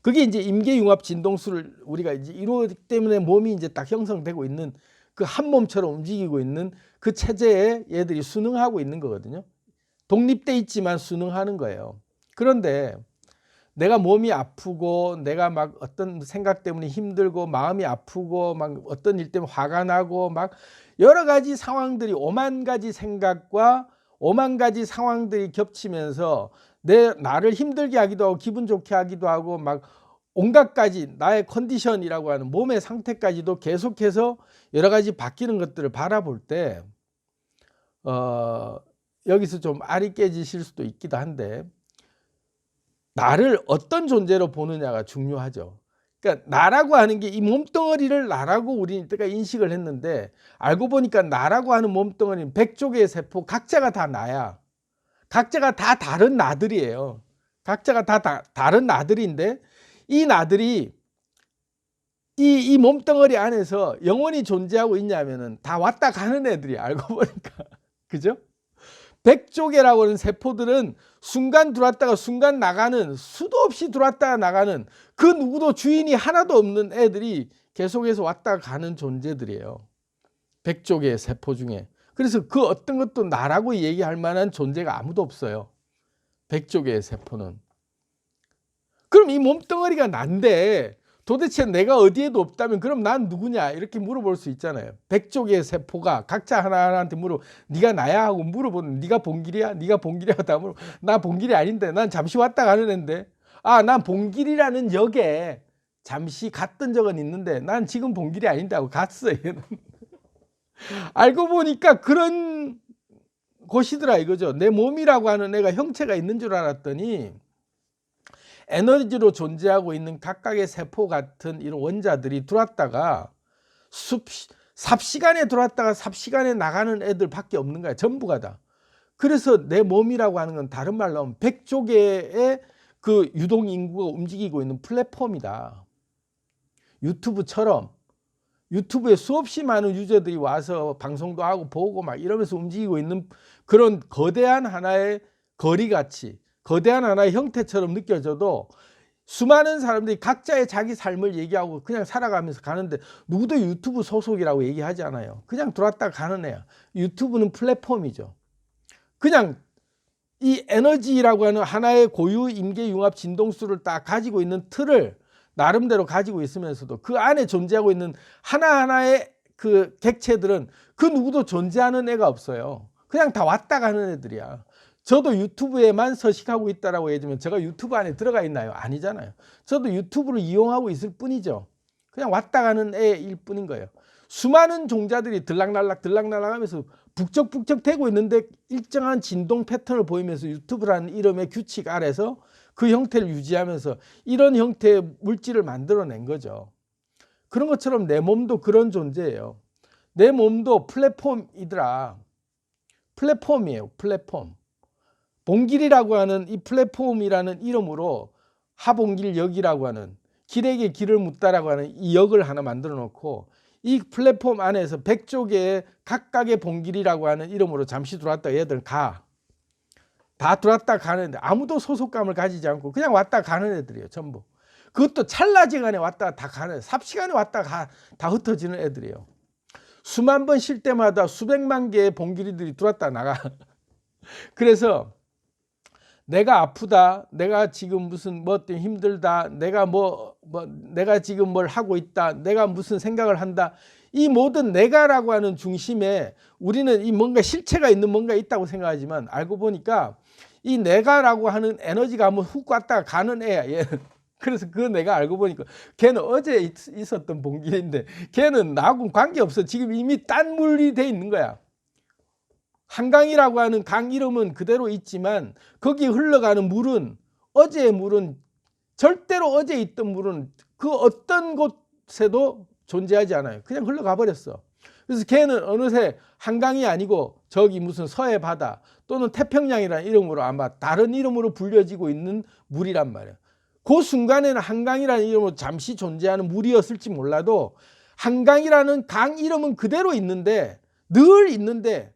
그게 이제 임계융합 진동수를 우리가 이제 이루기 때문에 몸이 이제 딱 형성되고 있는 그 한 몸처럼 움직이고 있는 그 체제에 얘들이 순응하고 있는 거거든요. 독립돼 있지만 순응하는 거예요. 그런데 내가 몸이 아프고 내가 막 어떤 생각 때문에 힘들고 마음이 아프고 막 어떤 일 때문에 화가 나고 막 여러 가지 상황들이 오만 가지 생각과 오만 가지 상황들이 겹치면서 나를 힘들게 하기도 하고 기분 좋게 하기도 하고 막 온갖 가지 나의 컨디션이라고 하는 몸의 상태까지도 계속해서 여러 가지 바뀌는 것들을 바라볼 때 여기서 좀 알이 깨지실 수도 있기도 한데 나를 어떤 존재로 보느냐가 중요하죠. 그러니까 나라고 하는 게 이 몸뚱어리를 나라고 우리는 이때가 인식을 했는데 알고 보니까 나라고 하는 몸뚱어리는 100쪽의 세포 각자가 다 나야. 각자가 다 다른 나들이에요. 각자가 다 다른 나들인데 이 나들이 이 몸뚱어리 안에서 영원히 존재하고 있냐면은 다 왔다 가는 애들이 알고 보니까 그죠? 100쪽이라고 하는 세포들은 순간 들어왔다가 순간 나가는 수도 없이 들어왔다가 나가는 그 누구도 주인이 하나도 없는 애들이 계속해서 왔다 가는 존재들이에요. 100쪽의 세포 중에. 그래서 그 어떤 것도 나라고 얘기할 만한 존재가 아무도 없어요. 100쪽의 세포는. 그럼 이 몸뚱어리가 난데 도대체 내가 어디에도 없다면 그럼 난 누구냐 이렇게 물어볼 수 있잖아요. 100쪽의 세포가 각자 하나하나한테 네가 나야 하고 물어보는 네가 봉길이야? 네가 봉길이야? 다 물어. 나 봉길이 아닌데 난 잠시 왔다 가는 애인데 난 봉길이라는 역에 잠시 갔던 적은 있는데 난 지금 봉길이 아닌데 하고 갔어. 얘는. 알고 보니까 그런 곳이더라 이거죠. 내 몸이라고 하는 애가 형체가 있는 줄 알았더니 에너지로 존재하고 있는 각각의 세포 같은 이런 원자들이 들어왔다가 삽시간에 들어왔다가 삽시간에 나가는 애들 밖에 없는 거야. 전부가 다. 그래서 내 몸이라고 하는 건 다른 말로 하면 100조개의 그 유동 인구가 움직이고 있는 플랫폼이다. 유튜브처럼 유튜브에 수없이 많은 유저들이 와서 방송도 하고 보고 막 이러면서 움직이고 있는 그런 거대한 하나의 거리같이 거대한 하나의 형태처럼 느껴져도 수많은 사람들이 각자의 자기 삶을 얘기하고 그냥 살아가면서 가는데 누구도 유튜브 소속이라고 얘기하지 않아요. 그냥 들어왔다 가는 애야. 유튜브는 플랫폼이죠. 그냥 이 에너지라고 하는 하나의 고유 임계융합 진동수를 딱 가지고 있는 틀을 나름대로 가지고 있으면서도 그 안에 존재하고 있는 하나하나의 그 객체들은 그 누구도 존재하는 애가 없어요. 그냥 다 왔다 가는 애들이야. 저도 유튜브에만 서식하고 있다라고 얘기하면 제가 유튜브 안에 들어가 있나요? 아니잖아요. 저도 유튜브를 이용하고 있을 뿐이죠. 그냥 왔다 가는 애일 뿐인 거예요. 수많은 종자들이 들락날락 하면서 북적북적 되고 있는데 일정한 진동 패턴을 보이면서 유튜브라는 이름의 규칙 아래서 그 형태를 유지하면서 이런 형태의 물질을 만들어낸 거죠. 그런 것처럼 내 몸도 그런 존재예요. 내 몸도 플랫폼이더라. 플랫폼이에요. 플랫폼. 봉길이라고 하는 이 플랫폼이라는 이름으로 하봉길역이라고 하는 길에게 길을 묻다라고 하는 이 역을 하나 만들어 놓고 이 플랫폼 안에서 100조개의 각각의 봉길이라고 하는 이름으로 잠시 들어왔다 얘들은 가. 다 들어왔다 가는데 아무도 소속감을 가지지 않고 그냥 왔다 가는 애들이에요. 전부. 그것도 찰나지간에 왔다 다 가는 삽시간에 왔다 다 흩어지는 애들이에요. 수만 번 쉴 때마다 수백만 개의 봉길이들이 들어왔다 나가. 그래서 내가 아프다, 내가 지금 무슨 뭐 때문에 힘들다, 내가 내가 지금 뭘 하고 있다, 내가 무슨 생각을 한다, 이 모든 내가라고 하는 중심에 우리는 이 뭔가 실체가 있는 뭔가 있다고 생각하지만 알고 보니까 이 내가라고 하는 에너지가 한번 훅 왔다가 가는 애야, 얘는. 그래서 그 내가 알고 보니까 걔는 어제 있었던 봉길인데 걔는 나하고는 관계없어. 지금 이미 딴 물이 돼 있는 거야. 한강이라고 하는 강 이름은 그대로 있지만 거기에 흘러가는 물은, 어제의 물은, 절대로 어제 있던 물은 그 어떤 곳에도 존재하지 않아요. 그냥 흘러가 버렸어. 그래서 걔는 어느새 한강이 아니고 저기 무슨 서해 바다 또는 태평양이라는 이름으로 아마 다른 이름으로 불려지고 있는 물이란 말이에요. 그 순간에는 한강이라는 이름으로 잠시 존재하는 물이었을지 몰라도 한강이라는 강 이름은 그대로 있는데, 늘 있는데,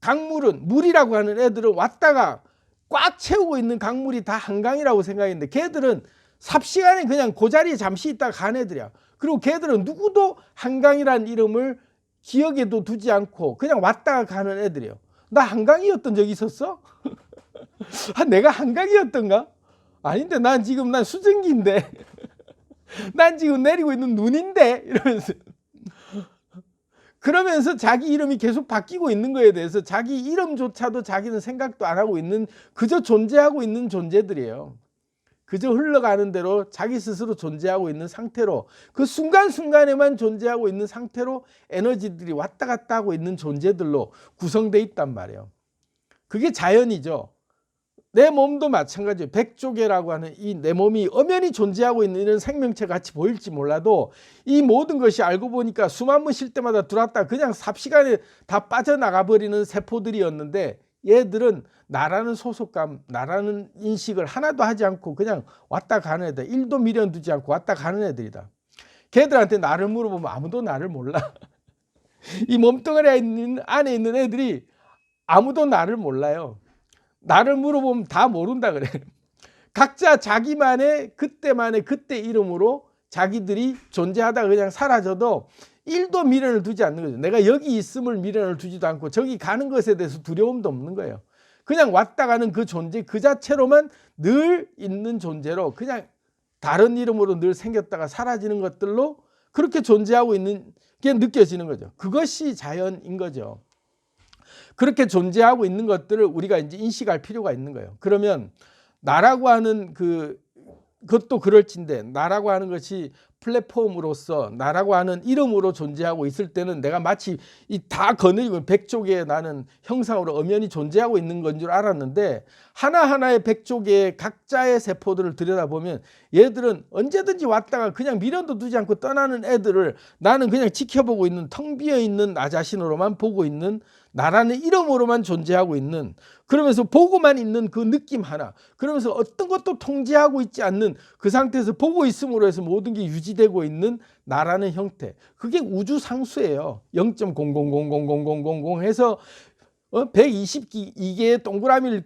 강물은, 물이라고 하는 애들은 왔다가 꽉 채우고 있는 강물이 다 한강이라고 생각했는데 걔들은 삽시간에 그냥 그 자리에 잠시 있다가 간 애들이야. 그리고 걔들은 누구도 한강이라는 이름을 기억에도 두지 않고 그냥 왔다가 가는 애들이에요. 나 한강이었던 적이 있었어? 내가 한강이었던가? 아닌데 난 수증기인데 난 지금 내리고 있는 눈인데 이러면서 그러면서 자기 이름이 계속 바뀌고 있는 거에 대해서 자기 이름조차도 자기는 생각도 안 하고 있는, 그저 존재하고 있는 존재들이에요. 그저 흘러가는 대로 자기 스스로 존재하고 있는 상태로, 그 순간순간에만 존재하고 있는 상태로 에너지들이 왔다 갔다 하고 있는 존재들로 구성되어 있단 말이에요. 그게 자연이죠. 내 몸도 마찬가지예요. 백조개라고 하는 이 내 몸이 엄연히 존재하고 있는 이런 생명체 같이 보일지 몰라도 이 모든 것이 알고 보니까 숨 한 번 쉴 때마다 들어왔다 그냥 삽시간에 다 빠져나가 버리는 세포들이었는데 얘들은 나라는 소속감, 나라는 인식을 하나도 하지 않고 그냥 왔다 가는 애들, 1도 미련 두지 않고 왔다 가는 애들이다. 걔들한테 나를 물어보면 아무도 나를 몰라. 이 몸뚱아리 안에 있는 애들이 아무도 나를 몰라요. 나를 물어보면 다 모른다 그래. 각자 자기만의 그때만의 그때 이름으로 자기들이 존재하다가 그냥 사라져도 1도 미련을 두지 않는 거죠. 내가 여기 있음을 미련을 두지도 않고 저기 가는 것에 대해서 두려움도 없는 거예요. 그냥 왔다 가는 그 존재 그 자체로만 늘 있는 존재로 그냥 다른 이름으로 늘 생겼다가 사라지는 것들로 그렇게 존재하고 있는 게 느껴지는 거죠. 그것이 자연인 거죠. 그렇게 존재하고 있는 것들을 우리가 이제 인식할 필요가 있는 거예요. 그러면 나라고 하는 그것도 그럴진데 나라고 하는 것이 플랫폼으로서 나라고 하는 이름으로 존재하고 있을 때는 내가 마치 이 다 거느리고 백조개의 나는 형상으로 엄연히 존재하고 있는 건 줄 알았는데 하나하나의 백조개의 각자의 세포들을 들여다보면 얘들은 언제든지 왔다가 그냥 미련도 두지 않고 떠나는 애들을 나는 그냥 지켜보고 있는 텅 비어있는 나 자신으로만 보고 있는 나라는 이름으로만 존재하고 있는, 그러면서 보고만 있는 그 느낌 하나, 그러면서 어떤 것도 통제하고 있지 않는 그 상태에서 보고 있음으로 해서 모든 게 유지되고 있는 나라는 형태, 그게 우주 상수예요. 0.000000 해서 122개의 동그라미를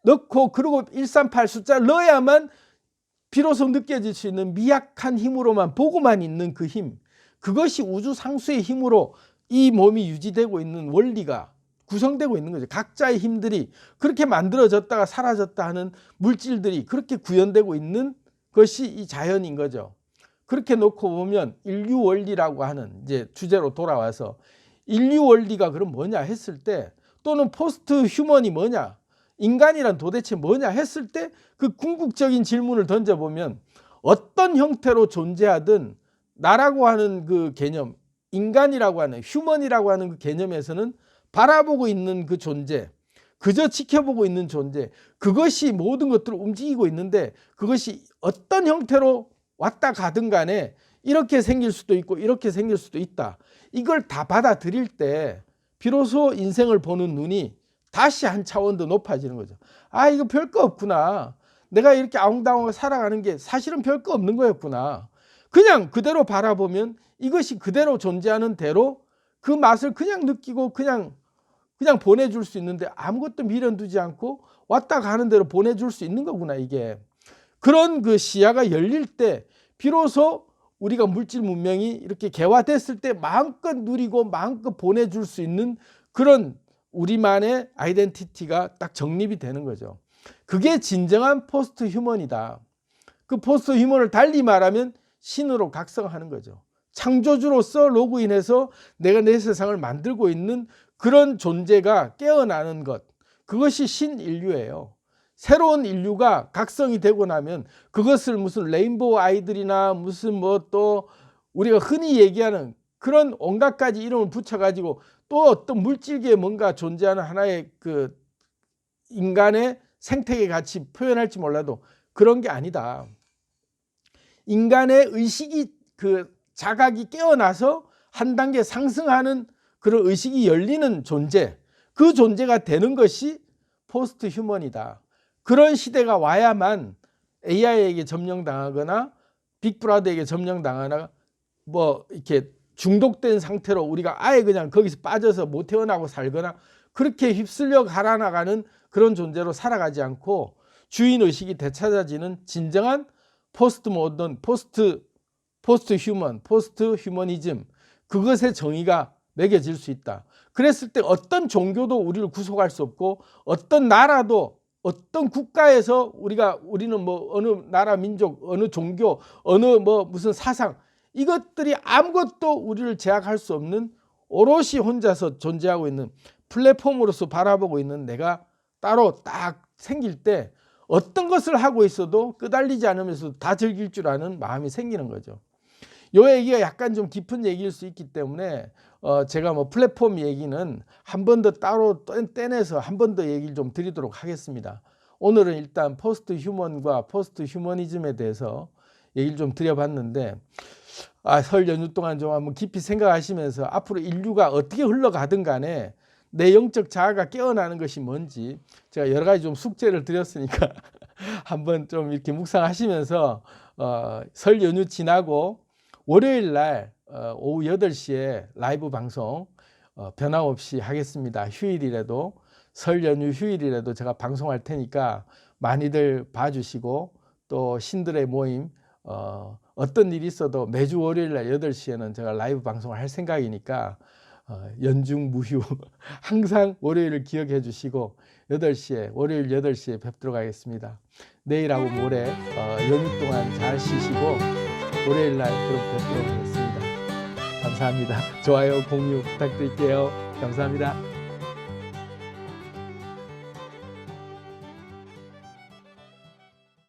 넣고 그리고 138 숫자를 넣어야만 비로소 느껴질 수 있는 미약한 힘으로만 보고만 있는 그 힘, 그것이 우주 상수의 힘으로 이 몸이 유지되고 있는 원리가 구성되고 있는 거죠. 각자의 힘들이 그렇게 만들어졌다가 사라졌다 하는 물질들이 그렇게 구현되고 있는 것이 이 자연인 거죠. 그렇게 놓고 보면 인류 원리라고 하는 이제 주제로 돌아와서 인류 원리가 그럼 뭐냐 했을 때, 또는 포스트 휴먼이 뭐냐, 인간이란 도대체 뭐냐 했을 때 그 궁극적인 질문을 던져보면 어떤 형태로 존재하든 나라고 하는 그 개념, 인간이라고 하는 휴먼이라고 하는 그 개념에서는 바라보고 있는 그 존재, 그저 지켜보고 있는 존재, 그것이 모든 것들을 움직이고 있는데 그것이 어떤 형태로 왔다 가든 간에 이렇게 생길 수도 있고 이렇게 생길 수도 있다. 이걸 다 받아들일 때 비로소 인생을 보는 눈이 다시 한 차원 더 높아지는 거죠. 아, 이거 별거 없구나. 내가 이렇게 아웅다웅하게 살아가는 게 사실은 별거 없는 거였구나. 그냥 그대로 바라보면 이것이 그대로 존재하는 대로 그 맛을 그냥 느끼고 그냥 보내줄 수 있는데 아무것도 미련 두지 않고 왔다 가는 대로 보내줄 수 있는 거구나, 이게. 그런 그 시야가 열릴 때 비로소 우리가 물질 문명이 이렇게 개화됐을 때 마음껏 누리고 마음껏 보내줄 수 있는 그런 우리만의 아이덴티티가 딱 정립이 되는 거죠. 그게 진정한 포스트 휴먼이다. 그 포스트 휴먼을 달리 말하면 신으로 각성하는 거죠. 창조주로서 로그인해서 내가 내 세상을 만들고 있는 그런 존재가 깨어나는 것, 그것이 신인류예요. 새로운 인류가 각성이 되고 나면 그것을 무슨 레인보우 아이들이나 무슨 뭐 또 우리가 흔히 얘기하는 그런 온갖 가지 이름을 붙여가지고 또 어떤 물질계에 뭔가 존재하는 하나의 그 인간의 생태계 같이 표현할지 몰라도 그런 게 아니다. 인간의 의식이 그 자각이 깨어나서 한 단계 상승하는 그런 의식이 열리는 존재, 그 존재가 되는 것이 포스트 휴먼이다. 그런 시대가 와야만 AI에게 점령당하거나 빅브라더에게 점령당하거나 뭐 이렇게 중독된 상태로 우리가 아예 그냥 거기서 빠져서 못 태어나고 살거나 그렇게 휩쓸려 갈아나가는 그런 존재로 살아가지 않고 주인의식이 되찾아지는 진정한 포스트 모던, 포스트 휴먼, 포스트 휴머니즘, 그것의 정의가 매겨질 수 있다. 그랬을 때 어떤 종교도 우리를 구속할 수 없고 어떤 나라도 어떤 국가에서 우리는 뭐 어느 나라 민족, 어느 종교, 어느 뭐 무슨 사상, 이것들이 아무것도 우리를 제약할 수 없는 오롯이 혼자서 존재하고 있는 플랫폼으로서 바라보고 있는 내가 따로 딱 생길 때 어떤 것을 하고 있어도 끄달리지 않으면서 다 즐길 줄 아는 마음이 생기는 거죠. 이 얘기가 약간 좀 깊은 얘기일 수 있기 때문에 제가 뭐 플랫폼 얘기는 한 번 더 따로 떼내서 한 번 더 얘기를 좀 드리도록 하겠습니다. 오늘은 일단 포스트 휴먼과 포스트 휴머니즘에 대해서 얘기를 좀 드려봤는데 설 연휴 동안 좀 한번 깊이 생각하시면서 앞으로 인류가 어떻게 흘러가든 간에 내 영적 자아가 깨어나는 것이 뭔지 제가 여러 가지 좀 숙제를 드렸으니까 한번 좀 이렇게 묵상하시면서 설 연휴 지나고 월요일 날 오후 8시에 라이브 방송 변함없이 하겠습니다. 휴일이라도 설 연휴 휴일이라도 제가 방송할 테니까 많이들 봐주시고 또 신들의 모임 어떤 일이 있어도 매주 월요일 날 8시에는 제가 라이브 방송을 할 생각이니까 연중 무휴 항상 월요일을 기억해 주시고 8시에 월요일 8시에 뵙도록 하겠습니다. 내일하고 모레 연휴 동안 잘 쉬시고 월요일 날 뵙도록 하겠습니다. 감사합니다. 좋아요, 공유 부탁드릴게요. 감사합니다.